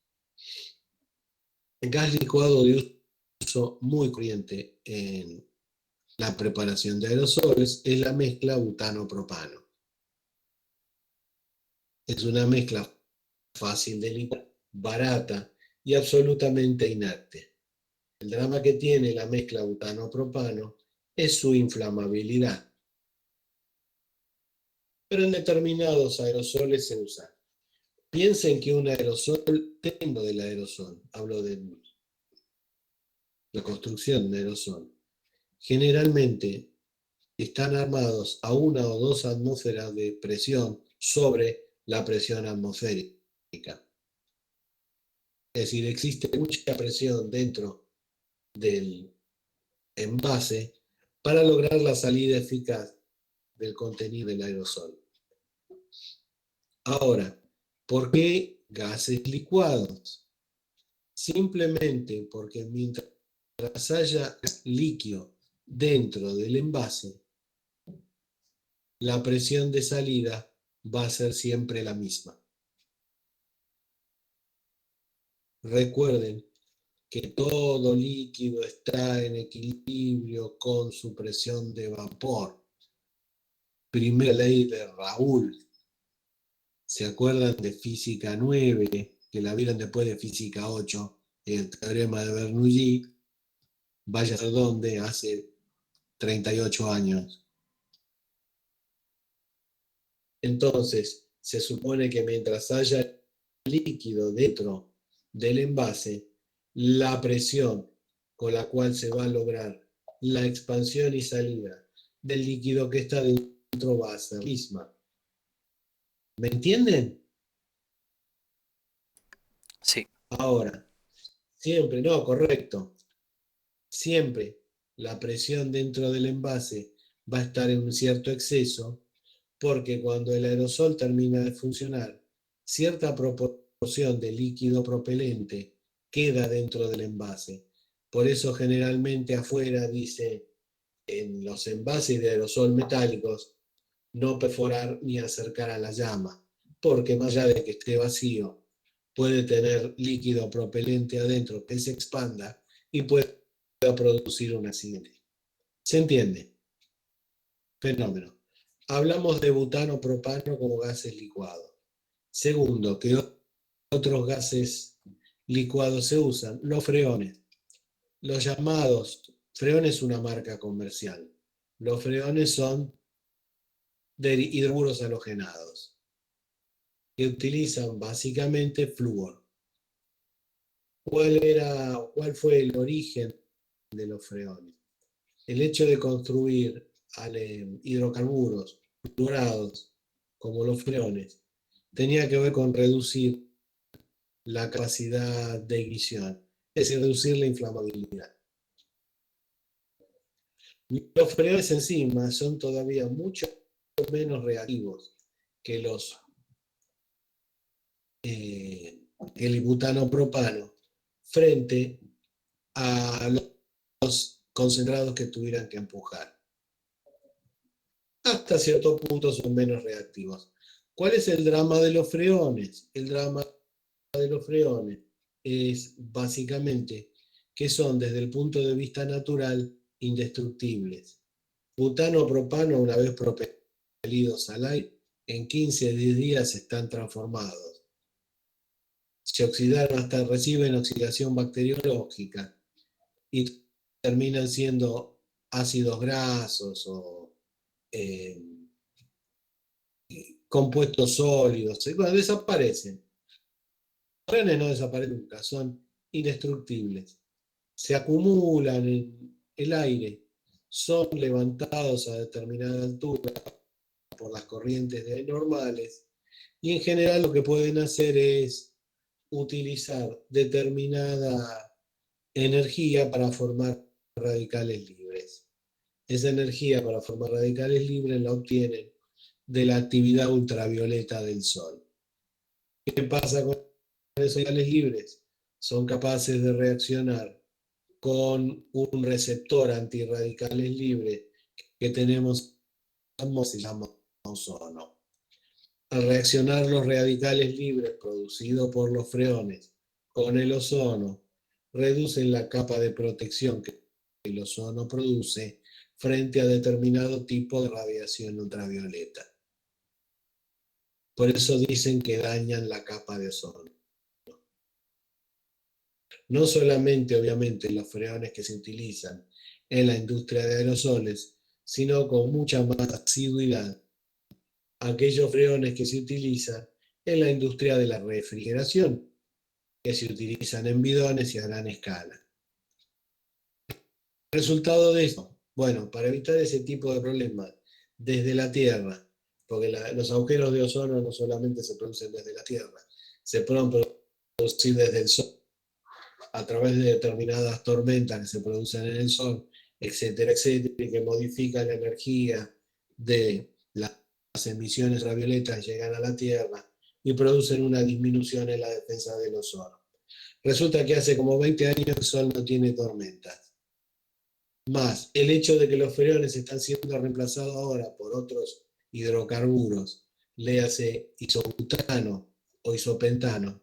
El gas licuado de uso muy corriente en la preparación de aerosoles es la mezcla butano-propano. Es una mezcla fácil de licuar, barata y absolutamente inerte. El drama que tiene la mezcla butano-propano es su inflamabilidad. Pero en determinados aerosoles se usa. Piensen que un aerosol, dentro del aerosol, hablo de la construcción de aerosol, generalmente están armados a 1 o 2 atmósferas de presión sobre la presión atmosférica. Es decir, existe mucha presión dentro del envase para lograr la salida eficaz del contenido del aerosol. Ahora, ¿por qué gases licuados? Simplemente porque mientras haya líquido dentro del envase, la presión de salida va a ser siempre la misma. Recuerden que todo líquido está en equilibrio con su presión de vapor. Primera ley de Raoult. ¿Se acuerdan de física 9? Que la vieron después de física 8, el teorema de Bernoulli. Vaya a ser donde, hace 38 años. Entonces, se supone que mientras haya líquido dentro del envase, la presión con la cual se va a lograr la expansión y salida del líquido que está dentro va a ser la misma. ¿Me entienden? Sí. Ahora, siempre, no, correcto, siempre la presión dentro del envase va a estar en un cierto exceso porque cuando el aerosol termina de funcionar, cierta proporción de líquido propelente queda dentro del envase. Por eso generalmente afuera dice en los envases de aerosol metálicos no perforar ni acercar a la llama, porque más allá de que esté vacío, puede tener líquido propelente adentro que se expanda y pueda producir un accidente. ¿Se entiende? Fenómeno. Hablamos de butano, propano como gases licuados. Segundo, ¿qué otros gases licuados se usan? Los freones. Los llamados, freón es una marca comercial. Los freones son de hidrocarburos halogenados, que utilizan básicamente flúor. ¿Cuál fue el origen de los freones? El hecho de construir hidrocarburos fluorados como los freones tenía que ver con reducir la capacidad de ignición, es decir, reducir la inflamabilidad. Los freones encima son todavía mucho menos reactivos que el butano propano frente a los concentrados que tuvieran que empujar. Hasta cierto punto son menos reactivos. ¿Cuál es el drama de los freones? El drama de los freones es básicamente que son desde el punto de vista natural indestructibles. Butano o propano, una vez propelidos al aire, en 15 a 10 días están transformados. Se oxidaron hasta reciben oxidación bacteriológica y terminan siendo ácidos grasos o eh, compuestos sólidos. Bueno, desaparecen. Los freones no desaparecen nunca, son indestructibles. Se acumulan en el aire, son levantados a determinada altura por las corrientes de aire normales y en general lo que pueden hacer es utilizar determinada energía para formar radicales libres. Esa energía para formar radicales libres la obtienen de la actividad ultravioleta del Sol. ¿Qué pasa con esos radicales libres? Son capaces de reaccionar con un receptor antirradicales libre que tenemos en se llama ozono. Al reaccionar los radicales libres producidos por los freones con el ozono, reducen la capa de protección que el ozono produce frente a determinado tipo de radiación ultravioleta. Por eso dicen que dañan la capa de ozono. No solamente, obviamente, los freones que se utilizan en la industria de aerosoles, sino con mucha más asiduidad aquellos freones que se utilizan en la industria de la refrigeración, que se utilizan en bidones y a gran escala. Resultado de esto, bueno, para evitar ese tipo de problemas desde la Tierra, porque los agujeros de ozono no solamente se producen desde la Tierra, se pueden producir desde el Sol, a través de determinadas tormentas que se producen en el Sol, etcétera, etcétera, y que modifican la energía de las emisiones ultravioletas que llegan a la Tierra y producen una disminución en la defensa del ozono. Resulta que hace como 20 años el Sol no tiene tormentas. Más el hecho de que los freones están siendo reemplazados ahora por otros hidrocarburos, léase isobutano o isopentano,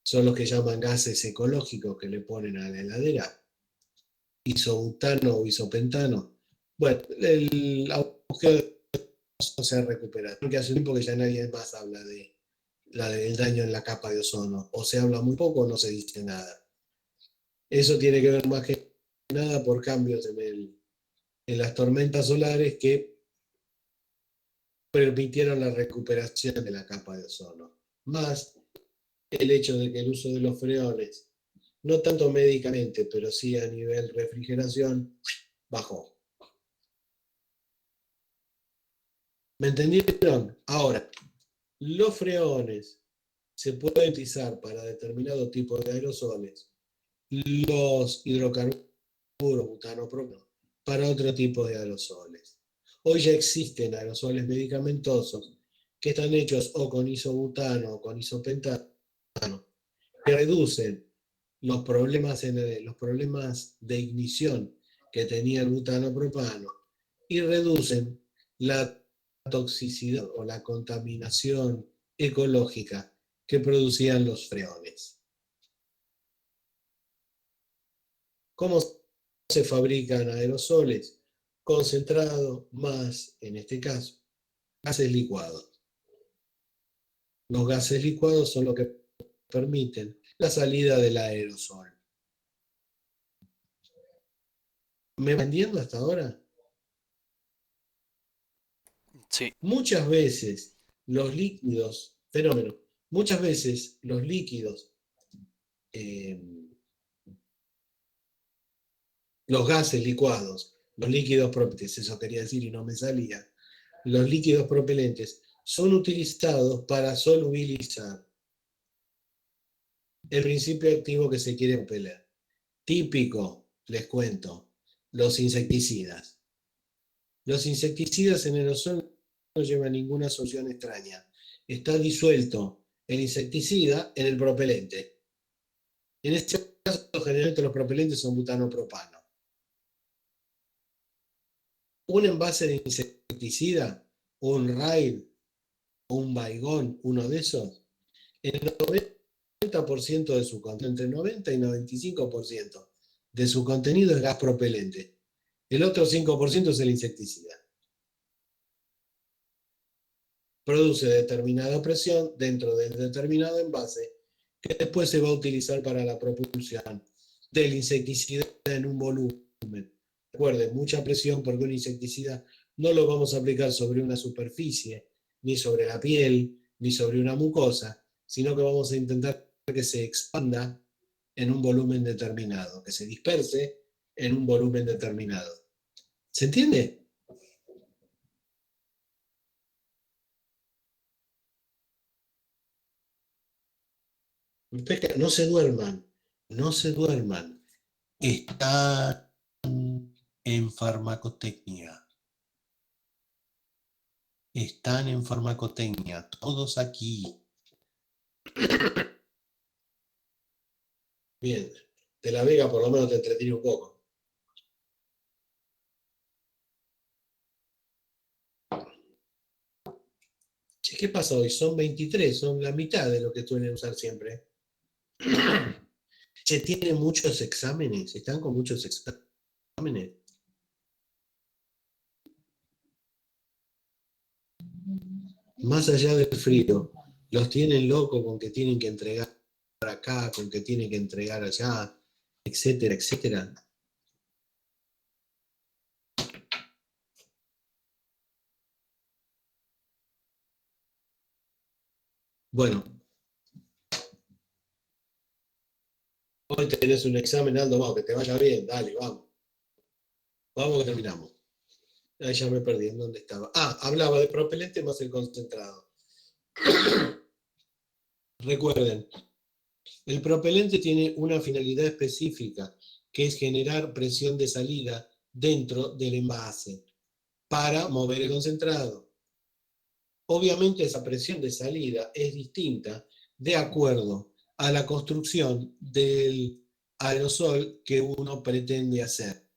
son los que llaman gases ecológicos que le ponen a la heladera, isobutano o isopentano. Bueno, el agujero se ha recuperado, porque hace un tiempo que ya nadie más habla del daño en la capa de ozono, o se habla muy poco o no se dice nada. Eso tiene que ver más que nada por cambios en las tormentas solares que permitieron la recuperación de la capa de ozono, más el hecho de que el uso de los freones, no tanto médicamente, pero sí a nivel refrigeración, bajó. ¿Me entendieron? Ahora, los freones se pueden utilizar para determinado tipo de aerosoles, los hidrocarburos, butano, propano, para otro tipo de aerosoles. Hoy ya existen aerosoles medicamentosos que están hechos o con isobutano o con isopentano, que reducen los problemas de ignición que tenía el butano propano y reducen la toxicidad o la contaminación ecológica que producían los freones. ¿Cómo se fabrican aerosoles? concentrado más, en este caso, gases licuados. Los gases licuados son los que permiten la salida del aerosol. ¿Me va entendiendo hasta ahora? Sí, Muchas veces los líquidos, fenómeno, muchas veces los líquidos, eh, los gases licuados, los líquidos propelentes, eso quería decir y no me salía, los líquidos propelentes son utilizados para solubilizar el principio activo que se quiere repeler. Típico, les cuento, los insecticidas. Los insecticidas en aerosol no llevan ninguna solución extraña. Está disuelto el insecticida en el propelente. En este caso, generalmente los propelentes son butanopropano. Un envase de insecticida, un Raid o un Baygon, uno de esos, el 90% de su contenido, entre 90 y 95% de su contenido es gas propelente. El otro 5% es el insecticida. Produce determinada presión dentro de determinado envase que después se va a utilizar para la propulsión del insecticida en un volumen. Recuerden, mucha presión porque un insecticida no lo vamos a aplicar sobre una superficie, ni sobre la piel, ni sobre una mucosa, sino que vamos a intentar que se expanda en un volumen determinado, que se disperse en un volumen determinado. ¿Se entiende? No se duerman, no se duerman. Están en farmacotecnia. Están en farmacotecnia, todos aquí. Bien, de la Vega por lo menos te entretiene un poco. Che, ¿qué pasa hoy? Son 23, son la mitad de lo que suelen usar siempre. Che, tienen muchos exámenes, están con muchos exámenes. Más allá del frío, los tienen locos con que tienen que entregar acá, con que tienen que entregar allá, etcétera, etcétera. Bueno, hoy tenés un examen, Aldo, vamos, que te vaya bien, dale, vamos. Vamos que terminamos. Ahí ya me perdí, ¿en dónde estaba? Ah, hablaba de propelente más el concentrado. Recuerden, el propelente tiene una finalidad específica, que es generar presión de salida dentro del envase para mover el concentrado. Obviamente esa presión de salida es distinta de acuerdo a la construcción del aerosol que uno pretende hacer.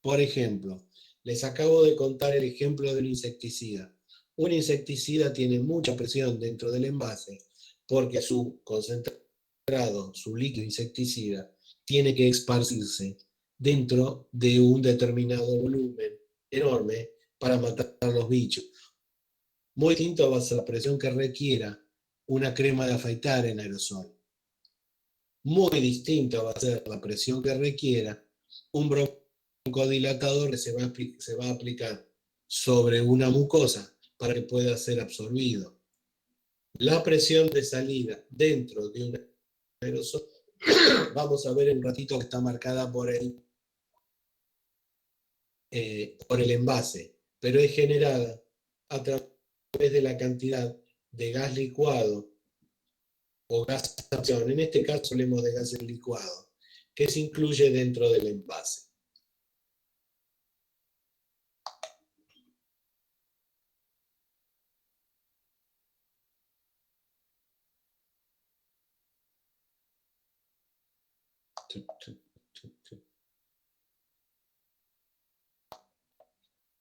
Por ejemplo, les acabo de contar el ejemplo del insecticida. Un insecticida tiene mucha presión dentro del envase porque su concentrado, su líquido insecticida, tiene que esparcirse dentro de un determinado volumen enorme para matar a los bichos. Muy distinto va a ser la presión que requiera una crema de afeitar en aerosol. Muy distinta va a ser la presión que requiera un broncodilatador que se va a aplicar sobre una mucosa para que pueda ser absorbido. La presión de salida dentro de un aerosol, vamos a ver en un ratito que está marcada por el envase, pero es generada a través de la cantidad de gas licuado o gas de absorción. En este caso hablemos de gas licuado, que se incluye dentro del envase.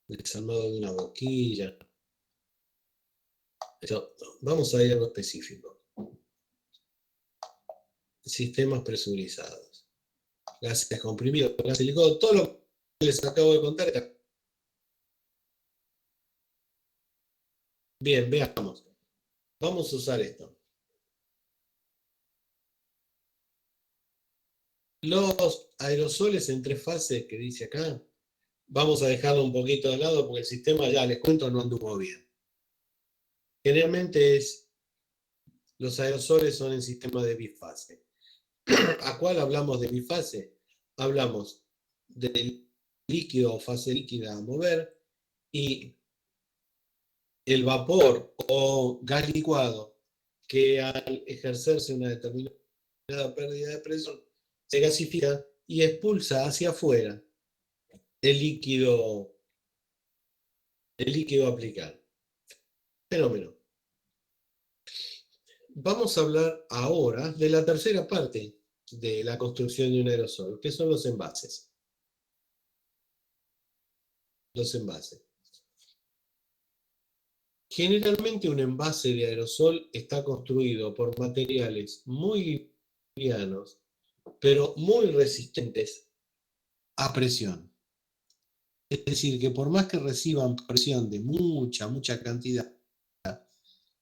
Desarmado de una boquilla. Pero vamos a ir a algo específico. Sistemas presurizados. Gases comprimidos, gases licuados, todo lo que les acabo de contar. Bien, veamos. Vamos a usar esto. Los aerosoles en tres fases que dice acá, vamos a dejarlo un poquito de lado porque el sistema, ya les cuento, no anduvo bien. Generalmente los aerosoles son en sistema de bifase. ¿A cuál hablamos de bifase? Hablamos del líquido o fase líquida a mover y el vapor o gas licuado que al ejercerse una determinada pérdida de presión se gasifica y expulsa hacia afuera el líquido, el líquido aplicado. Fenómeno. Vamos a hablar ahora de la tercera parte de la construcción de un aerosol, que son los envases. Los envases. Generalmente un envase de aerosol está construido por materiales muy livianos, pero muy resistentes a presión. Es decir, que por más que reciban presión de mucha cantidad,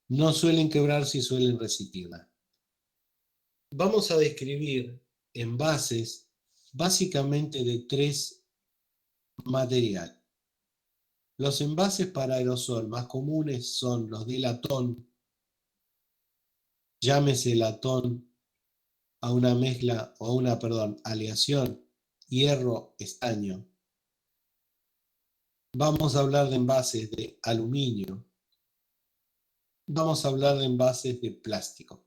no suelen quebrarse y suelen resistirla. Vamos a describir envases básicamente de tres materiales. Los envases para aerosol más comunes son los de latón, llámese latón a una mezcla o a una, aleación hierro-estaño. Vamos a hablar de envases de aluminio. Vamos a hablar de envases de plástico.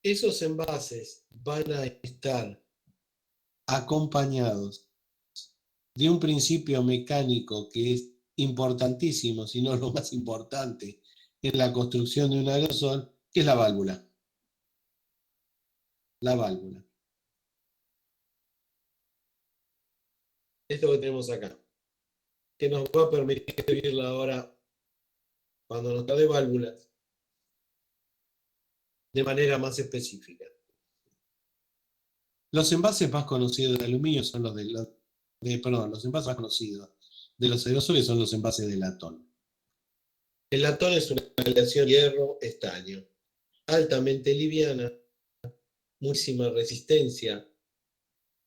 Esos envases van a estar acompañados de un principio mecánico que es importantísimo, si no lo más importante, en la construcción de un aerosol, que es la válvula. La válvula. Esto que tenemos acá, que nos va a permitir verla ahora cuando nos da de válvulas de manera más específica. Los envases más conocidos de aluminio son los los envases más conocidos de los aerosoles son los envases de latón. El latón es una aleación hierro-estaño, altamente liviana, muchísima resistencia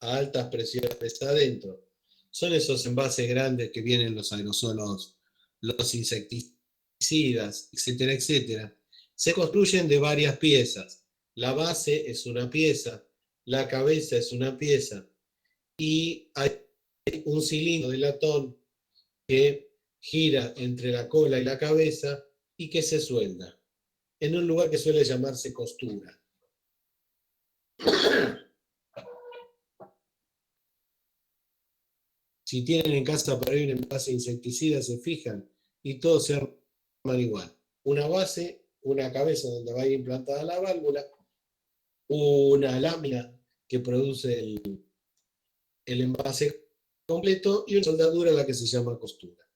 a altas presiones adentro. Son esos envases grandes que vienen los aerosolos, los insecticidas, etcétera, etcétera. Se construyen de varias piezas. La base es una pieza, la cabeza es una pieza y hay un cilindro de latón que gira entre la cola y la cabeza y que se suelda en un lugar que suele llamarse costura. Si tienen en casa para ir un envase insecticida, se fijan y todos se arman igual. Una base, una cabeza donde va a ir implantada la válvula, una lámina que produce el envase completo y una soldadura la que se llama costura.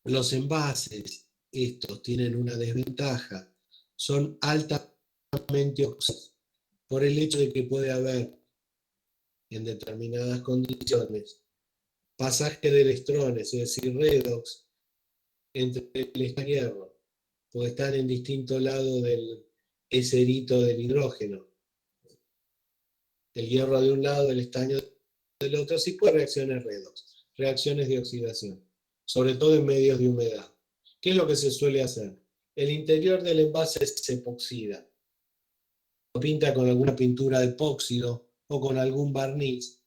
Los envases, estos tienen una desventaja, son altamente oxidados por el hecho de que puede haber en determinadas condiciones pasaje de electrones, es decir, redox entre el estaño y el hierro, porque están en distinto lado del eserito del hidrógeno. El hierro de un lado, el estaño del otro, sí puede reacciones redox, reacciones de oxidación, sobre todo en medios de humedad. ¿Qué es lo que se suele hacer? El interior del envase se epoxida, lo pinta con alguna pintura de epóxido o con algún barniz,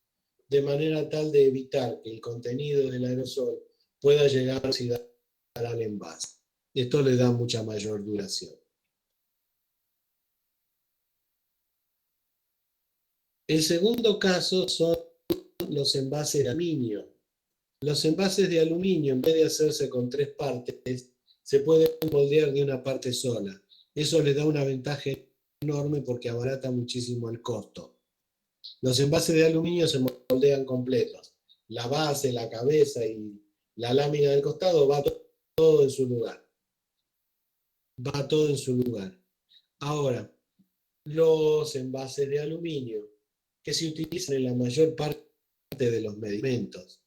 de manera tal de evitar que el contenido del aerosol pueda llegar a oxidar al envase. Esto le da mucha mayor duración. El segundo caso son los envases de aluminio. Los envases de aluminio, en vez de hacerse con tres partes, se pueden moldear de una parte sola. Eso le da una ventaja enorme porque abarata muchísimo el costo. Los envases de aluminio se moldean completos. La base, la cabeza y la lámina del costado va todo en su lugar. Va todo en su lugar. Ahora, los envases de aluminio que se utilizan en la mayor parte de los medicamentos,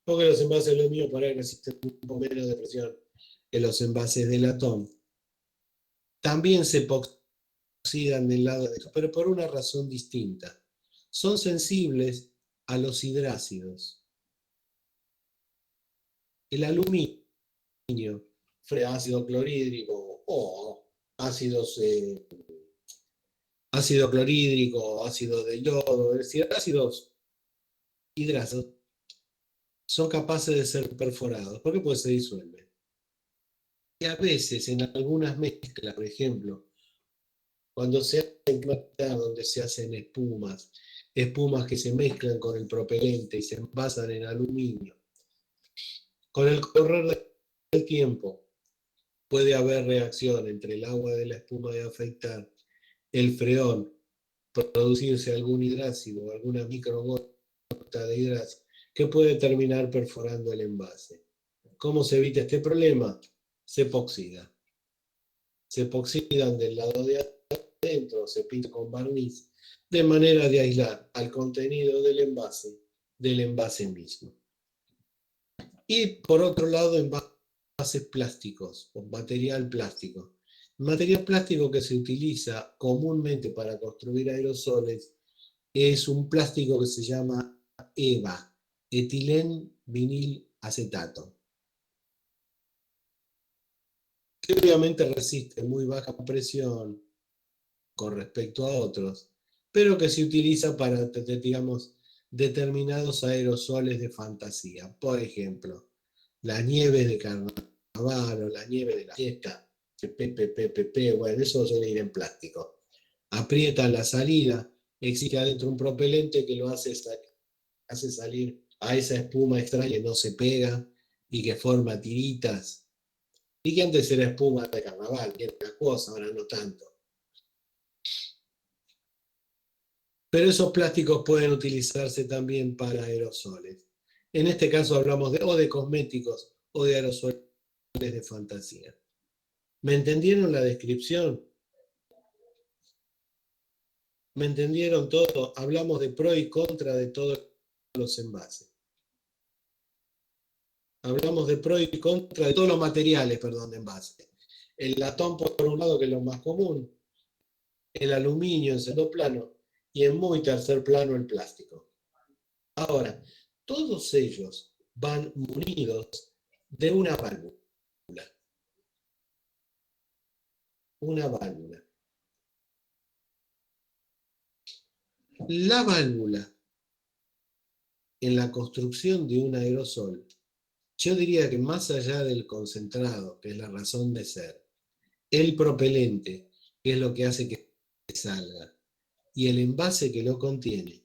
porque los envases de aluminio por ahí resisten un poco menos de presión que los envases de latón. También se epoxidan del lado de pero por una razón distinta. Son sensibles a los hidrácidos. El aluminio, ácido clorhídrico o ácido clorhídrico, ácido de yodo, es decir, ácidos hidráceos, son capaces de ser perforados. ¿Por qué? Porque se disuelven. Y a veces en algunas mezclas, por ejemplo, cuando se hacen donde se hacen espumas que se mezclan con el propelente y se envasan en aluminio, con el correr del tiempo puede haber reacción entre el agua de la espuma de afeitar, el freón, producirse algún hidrácido o alguna microgota de hidrácido que puede terminar perforando el envase. ¿Cómo se evita este problema? Se epoxida. Se epoxidan del lado de adentro, se pinta con barniz, de manera de aislar al contenido del envase mismo. Y por otro lado, envases plásticos o material plástico. El material plástico que se utiliza comúnmente para construir aerosoles es un plástico que se llama EVA, etilén vinil acetato, que obviamente resiste muy baja presión con respecto a otros, pero que se utiliza para, digamos, determinados aerosoles de fantasía. Por ejemplo, la nieve de carnaval o la nieve de la fiesta, bueno, eso suele ir en plástico. Aprietan la salida, existe adentro un propelente que lo hace salir a esa espuma extraña que no se pega y que forma tiritas. Y que antes era espuma de carnaval, que era una cosa, ahora no tanto. Pero esos plásticos pueden utilizarse también para aerosoles. En este caso hablamos de cosméticos o de aerosoles de fantasía. ¿Me entendieron la descripción? ¿Me entendieron todo? Hablamos de pro y contra de todos los envases. Hablamos de pro y contra de todos los materiales, perdón, de envase. El latón por un lado, que es lo más común, el aluminio en segundo plano y en muy tercer plano el plástico. Ahora, todos ellos van munidos de una válvula. Una válvula. La válvula en la construcción de un aerosol, yo diría que más allá del concentrado, que es la razón de ser, el propelente, que es lo que hace que salga, y el envase que lo contiene,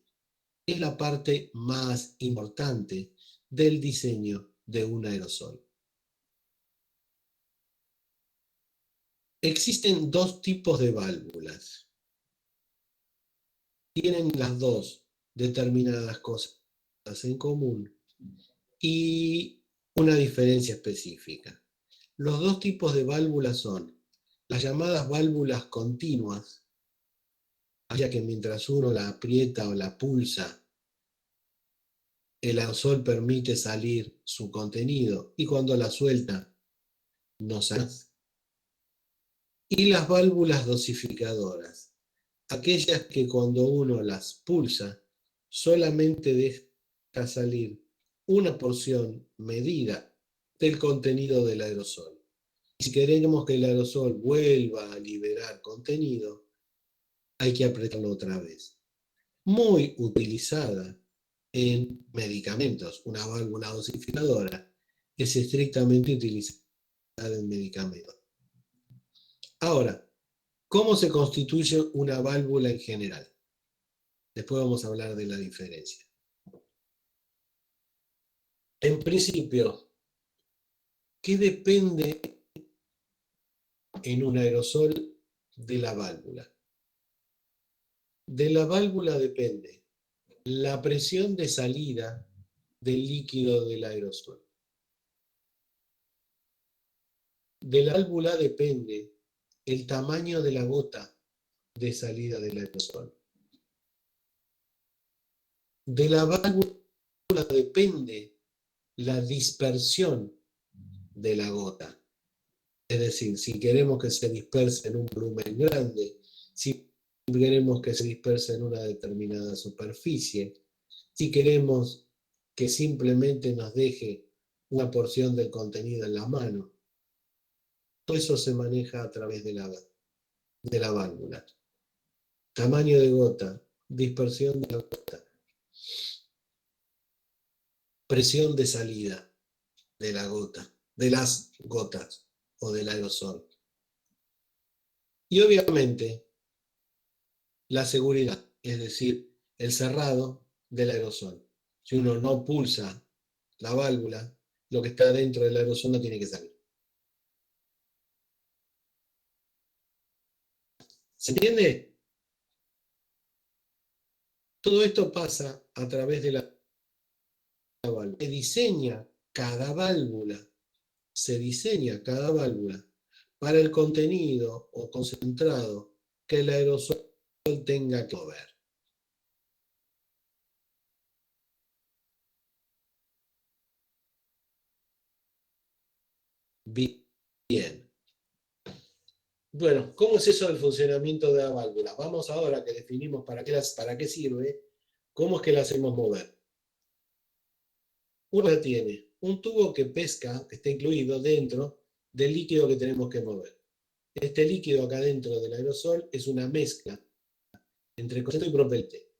es la parte más importante del diseño de un aerosol. Existen dos tipos de válvulas. Tienen las dos determinadas cosas en común y una diferencia específica. Los dos tipos de válvulas son las llamadas válvulas continuas, ya que mientras uno la aprieta o la pulsa, el aerosol permite salir su contenido y cuando la suelta, no sale. Y las válvulas dosificadoras, aquellas que cuando uno las pulsa, solamente deja salir una porción medida del contenido del aerosol. Y si queremos que el aerosol vuelva a liberar contenido, hay que apretarlo otra vez. Muy utilizada en medicamentos. Una válvula dosificadora es estrictamente utilizada en medicamentos. Ahora, ¿cómo se constituye una válvula en general? Después vamos a hablar de la diferencia. En principio, ¿qué depende en un aerosol de la válvula? De la válvula depende la presión de salida del líquido del aerosol. De la válvula depende el tamaño de la gota de salida del aerosol. De la válvula depende la dispersión de la gota. Es decir, si queremos que se disperse en un volumen grande, si queremos que se disperse en una determinada superficie, si queremos que simplemente nos deje una porción del contenido en la mano, todo eso se maneja a través de la válvula. Tamaño de gota, dispersión de la gota, presión de salida de la gota, de las gotas o del aerosol. Y obviamente la seguridad, es decir, el cerrado del aerosol. Si uno no pulsa la válvula, lo que está dentro del aerosol no tiene que salir. ¿Se entiende? Todo esto pasa a través de la válvula. Se diseña cada válvula para el contenido o concentrado que el aerosol tenga que mover. Bien. Bueno, ¿cómo es eso del funcionamiento de la válvula? Vamos ahora que definimos para qué sirve, cómo es que la hacemos mover. Uno tiene un tubo que pesca, que está incluido dentro del líquido que tenemos que mover. Este líquido acá dentro del aerosol es una mezcla entre concentrado y propelente.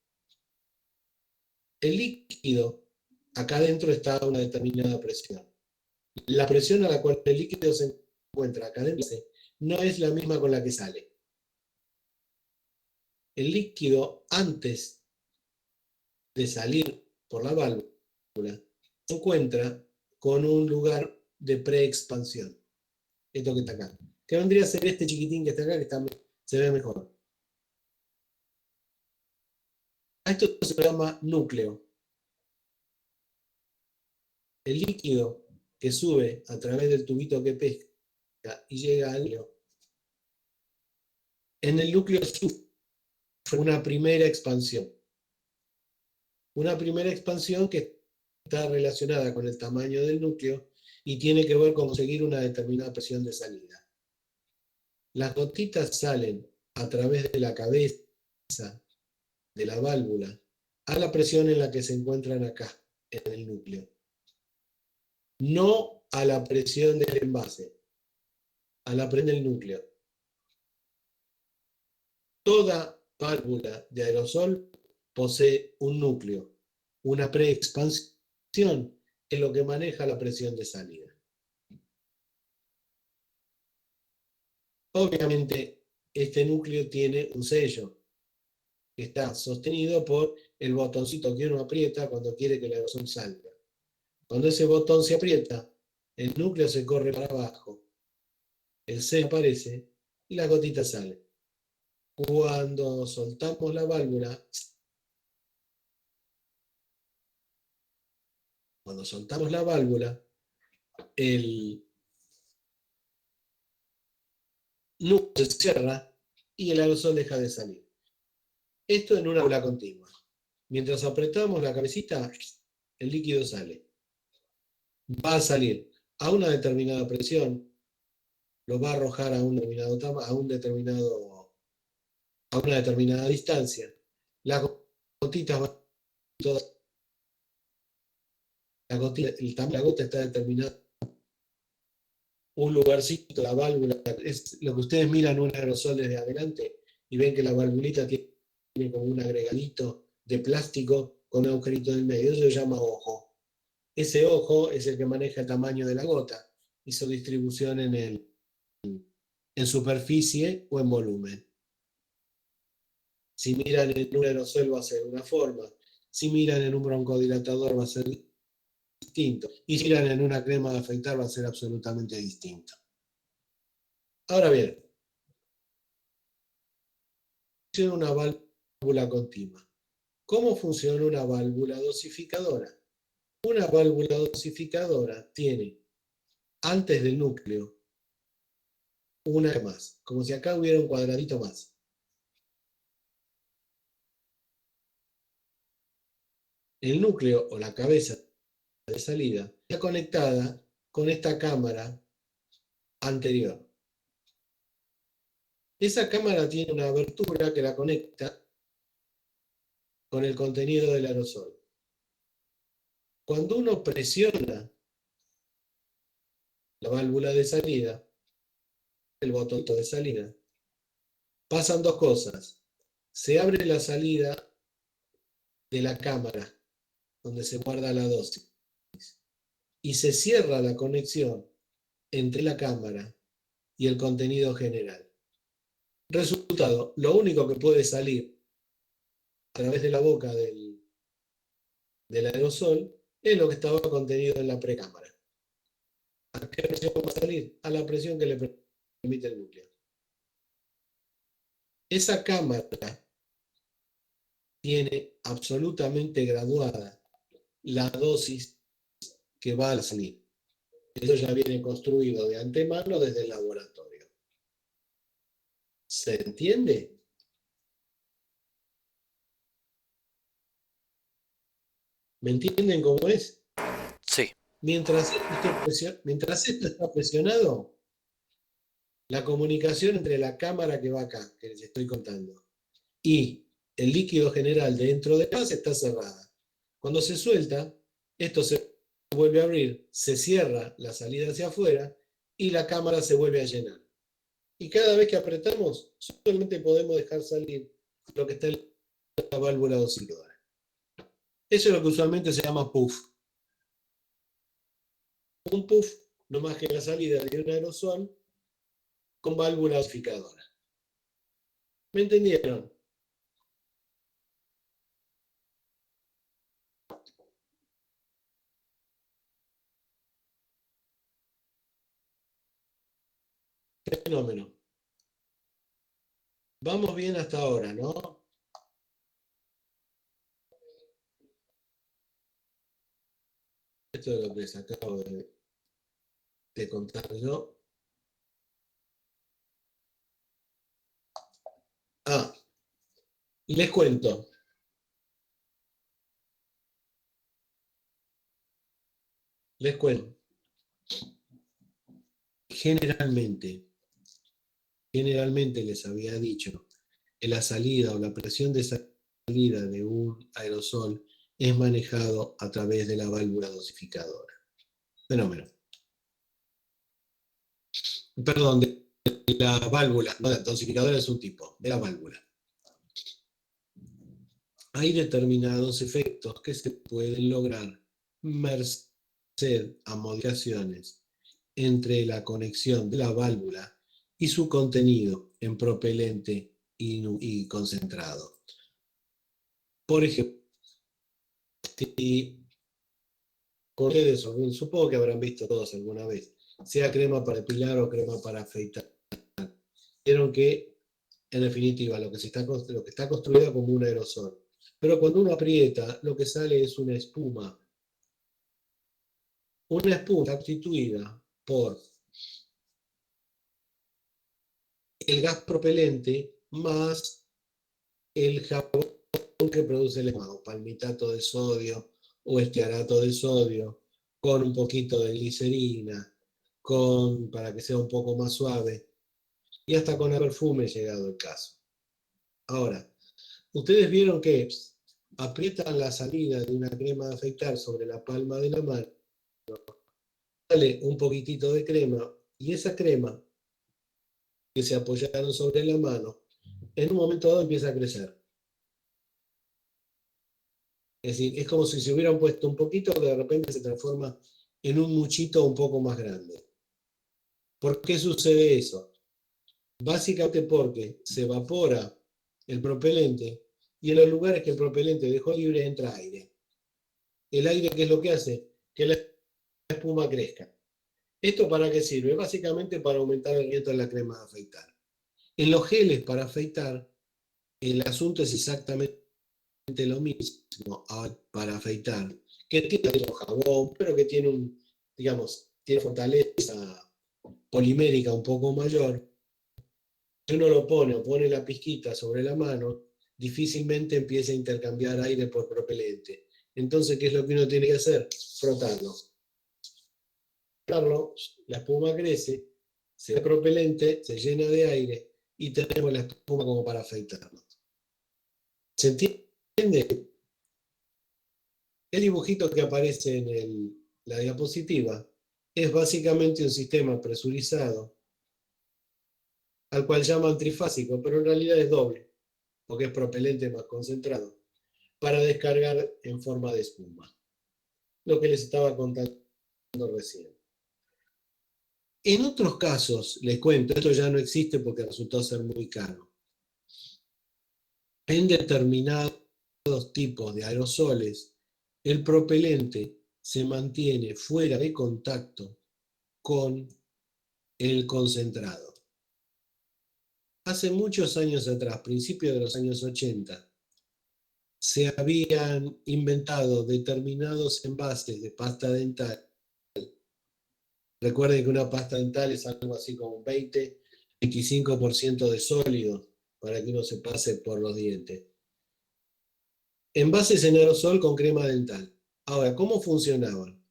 El líquido, acá dentro está a una determinada presión. La presión a la cual el líquido se encuentra acá dentro no es la misma con la que sale. El líquido, antes de salir por la válvula, se encuentra con un lugar de preexpansión. Esto que está acá. Que vendría a ser este chiquitín que está acá, se ve mejor. A esto se llama núcleo. El líquido que sube a través del tubito que pesca y llega al núcleo. En el núcleo sufre una primera expansión. Una primera expansión que está relacionada con el tamaño del núcleo y tiene que ver con conseguir una determinada presión de salida. Las gotitas salen a través de la cabeza de la válvula a la presión en la que se encuentran acá, en el núcleo. No a la presión del envase, a la presión del núcleo. Toda válvula de aerosol posee un núcleo, una preexpansión en lo que maneja la presión de salida. Obviamente, este núcleo tiene un sello que está sostenido por el botoncito que uno aprieta cuando quiere que el aerosol salga. Cuando ese botón se aprieta, el núcleo se corre para abajo, el sello aparece y la gotita sale. Cuando soltamos la válvula, el núcleo se cierra y el aerosol deja de salir. Esto en una válvula continua. Mientras apretamos la cabecita, el líquido sale. Va a salir a una determinada presión, lo va a arrojar a una determinada distancia. Las gotitas van todas. La gota está determinada. Un lugarcito, la válvula, es lo que ustedes miran un aerosol desde adelante y ven que la valvulita tiene como un agregadito de plástico con un agujerito en el medio. Eso se llama ojo. Ese ojo es el que maneja el tamaño de la gota y su distribución en superficie o en volumen. Si miran en un aerosol va a ser una forma, si miran en un broncodilatador va a ser distinto, y si miran en una crema de afeitar va a ser absolutamente distinto. Ahora bien, funciona una válvula continua. ¿Cómo funciona una válvula dosificadora? Una válvula dosificadora tiene, antes del núcleo, una más, como si acá hubiera un cuadradito más. El núcleo o la cabeza de salida está conectada con esta cámara anterior. Esa cámara tiene una abertura que la conecta con el contenido del aerosol. Cuando uno presiona la válvula de salida, el botón de salida, pasan dos cosas. Se abre la salida de la cámara, donde se guarda la dosis, y se cierra la conexión entre la cámara y el contenido general. Resultado, lo único que puede salir a través de la boca del aerosol es lo que estaba contenido en la precámara. ¿A qué presión va a salir? A la presión que le permite el núcleo. Esa cámara tiene absolutamente graduada la dosis que va a salir. Eso ya viene construido de antemano desde el laboratorio. ¿Se entiende? ¿Me entienden cómo es? Sí. Mientras esto está presionado, la comunicación entre la cámara que va acá, que les estoy contando, y el líquido general dentro de la base está cerrada. Cuando se suelta, esto se vuelve a abrir, se cierra la salida hacia afuera y la cámara se vuelve a llenar. Y cada vez que apretamos, solamente podemos dejar salir lo que está en la válvula dosificadora. Eso es lo que usualmente se llama puff. Un puff no más que la salida de un aerosol con válvula dosificadora. ¿Me entendieron? ¿Qué fenómeno? Vamos bien hasta ahora, ¿no? Esto es lo que les acabo de contar yo. Ah, les cuento. Generalmente les había dicho que la salida o la presión de salida de un aerosol es manejado a través de la válvula dosificadora. Fenómeno. Perdón, de la válvula. No, la dosificadora es un tipo, de la válvula. Hay determinados efectos que se pueden lograr merced a modificaciones entre la conexión de la válvula y su contenido en propelente y concentrado. Por ejemplo, si ustedes, supongo que habrán visto todos alguna vez, sea crema para depilar o crema para afeitar, vieron que, en definitiva, lo que está construido como un aerosol. Pero cuando uno aprieta, lo que sale es una espuma. Una espuma constituida por el gas propelente más el jabón que produce el esmalte, palmitato de sodio o estearato de sodio, con un poquito de glicerina, para que sea un poco más suave, y hasta con el perfume llegado el caso. Ahora, ustedes vieron que aprietan la salida de una crema de afeitar sobre la palma de la mano, sale un poquitito de crema, y esa crema que se apoyaron sobre la mano, en un momento dado empieza a crecer. Es decir, es como si se hubieran puesto un poquito que de repente se transforma en un muchito un poco más grande. ¿Por qué sucede eso? Básicamente porque se evapora el propelente y en los lugares que el propelente dejó libre entra aire. El aire, ¿qué es lo que hace? Que la espuma crezca. ¿Esto para qué sirve? Básicamente para aumentar el rendimiento de la crema de afeitar. En los geles para afeitar, el asunto es exactamente lo mismo para afeitar, que tiene un jabón, pero que tiene tiene fortaleza polimérica un poco mayor. Si uno lo pone o pone la pizquita sobre la mano, difícilmente empieza a intercambiar aire por propelente. Entonces, ¿qué es lo que uno tiene que hacer? frotarlo. La espuma crece, se da propelente, se llena de aire y tenemos la espuma como para afeitarnos. ¿Se entiende? El dibujito que aparece en la diapositiva es básicamente un sistema presurizado al cual llaman trifásico, pero en realidad es doble, porque es propelente más concentrado, para descargar en forma de espuma. Lo que les estaba contando recién. En otros casos, les cuento, esto ya no existe porque resultó ser muy caro. En determinados tipos de aerosoles, el propelente se mantiene fuera de contacto con el concentrado. Hace muchos años atrás, principios de los años 80, se habían inventado determinados envases de pasta dental. Recuerden que una pasta dental es algo así como un 20-25% de sólido para que uno se pase por los dientes. Envases en aerosol con crema dental. Ahora, ¿cómo funcionaban?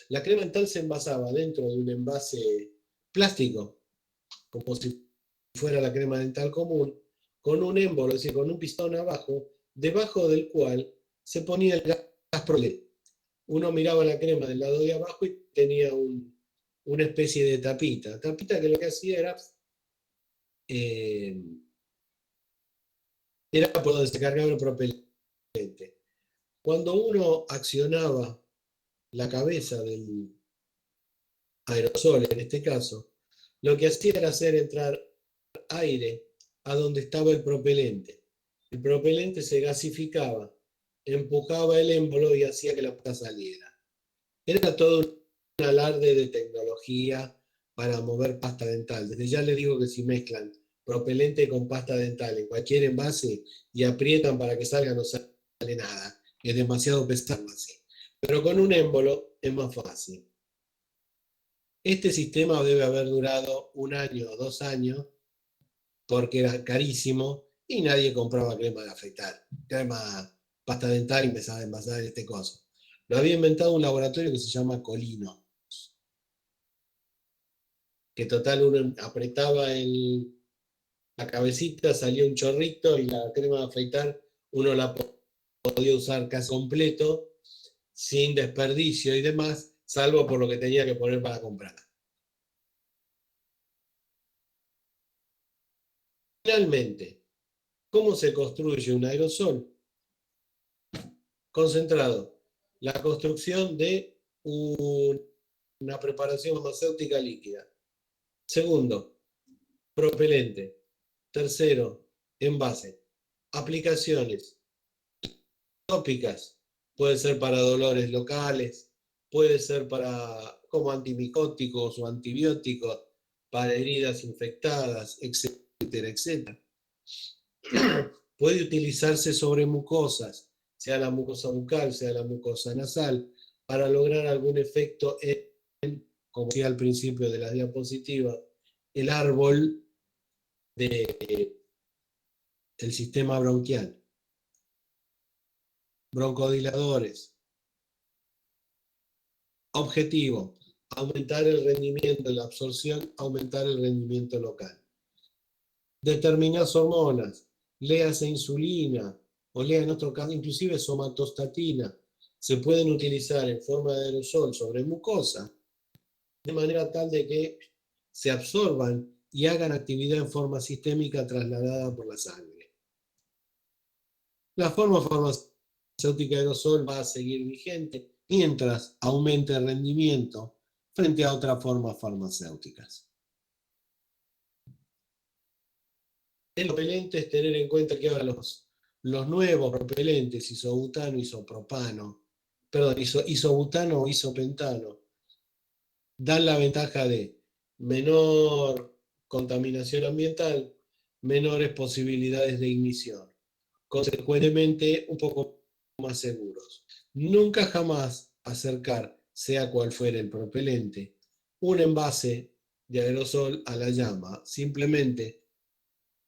La crema dental se envasaba dentro de un envase plástico, como si fuera la crema dental común, con un émbolo, es decir, con un pistón abajo, debajo del cual se ponía el gas propelente. Uno miraba la crema del lado de abajo y tenía una especie de tapita. Tapita que lo que hacía era por donde se cargaba el propelente. Cuando uno accionaba la cabeza del aerosol, en este caso, lo que hacía era hacer entrar aire a donde estaba el propelente. El propelente se gasificaba, empujaba el émbolo y hacía que la pasta saliera. Era todo un alarde de tecnología para mover pasta dental. Desde ya les digo que si mezclan propelente con pasta dental en cualquier envase y aprietan para que salga, no sale nada. Es demasiado pesado así. Pero con un émbolo es más fácil. Este sistema debe haber durado 1 año o 2 años porque era carísimo y nadie compraba crema de afeitar, crema pasta dental y empezaba a envasar este coso. Lo había inventado un laboratorio que se llama Colino, que total uno apretaba la cabecita, salía un chorrito y la crema de afeitar uno la podía usar casi completo, sin desperdicio y demás, salvo por lo que tenía que poner para comprar. Finalmente, ¿cómo se construye un aerosol? Concentrado. La construcción de una preparación farmacéutica líquida. Segundo, propelente. Tercero, envase. Aplicaciones tópicas. Puede ser para dolores locales, puede ser como antimicóticos o antibióticos, para heridas infectadas, etcétera, etcétera. Puede utilizarse sobre mucosas, sea la mucosa bucal, sea la mucosa nasal, para lograr algún efecto como decía al principio de la diapositiva, el árbol del sistema bronquial. Broncodilatores. Objetivo, aumentar el rendimiento de la absorción, aumentar el rendimiento local. Determinadas hormonas, léase insulina, o lea en otro caso, inclusive somatostatina, se pueden utilizar en forma de aerosol sobre mucosa, de manera tal de que se absorban y hagan actividad en forma sistémica trasladada por la sangre. La forma farmacéutica aerosol va a seguir vigente mientras aumente el rendimiento frente a otras formas farmacéuticas. El propelente es tener en cuenta que ahora los nuevos propelentes, isobutano, isopropano, perdón, isobutano o isopentano, dan la ventaja de menor contaminación ambiental, menores posibilidades de ignición, consecuentemente un poco más seguros. Nunca jamás acercar, sea cual fuere el propelente, un envase de aerosol a la llama, simplemente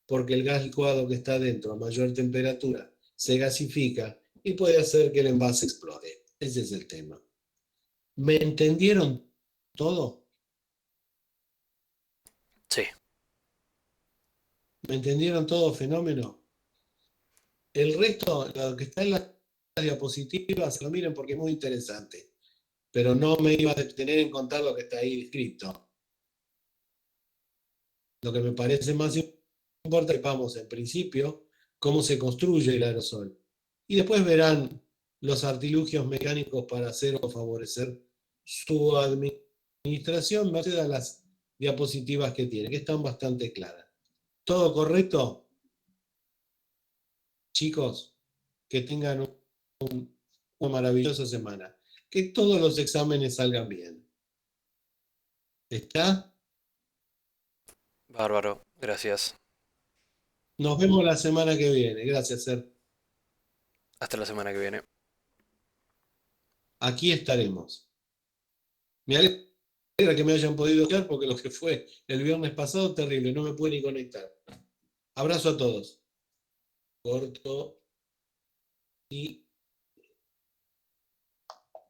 porque el gas licuado que está dentro a mayor temperatura se gasifica y puede hacer que el envase explote. Ese es el tema. ¿Me entendieron todo? Sí. ¿Me entendieron todo? Fenómeno. El resto, lo que está en las diapositivas, lo miren porque es muy interesante. Pero no me iba a detener en contar lo que está ahí escrito. Lo que me parece más importante es que sepamos en principio cómo se construye el aerosol. Y después verán los artilugios mecánicos para hacer o favorecer su administración, merced a las diapositivas que tiene, que están bastante claras. ¿Todo correcto, chicos? Que tengan una maravillosa semana. Que todos los exámenes salgan bien. ¿Está? Bárbaro. Gracias. Nos vemos la semana que viene. Gracias, Ser. Hasta la semana que viene. Aquí estaremos. Me alegra que me hayan podido quedar porque lo que fue el viernes pasado, terrible. No me pude ni conectar. Abrazo a todos. Corto y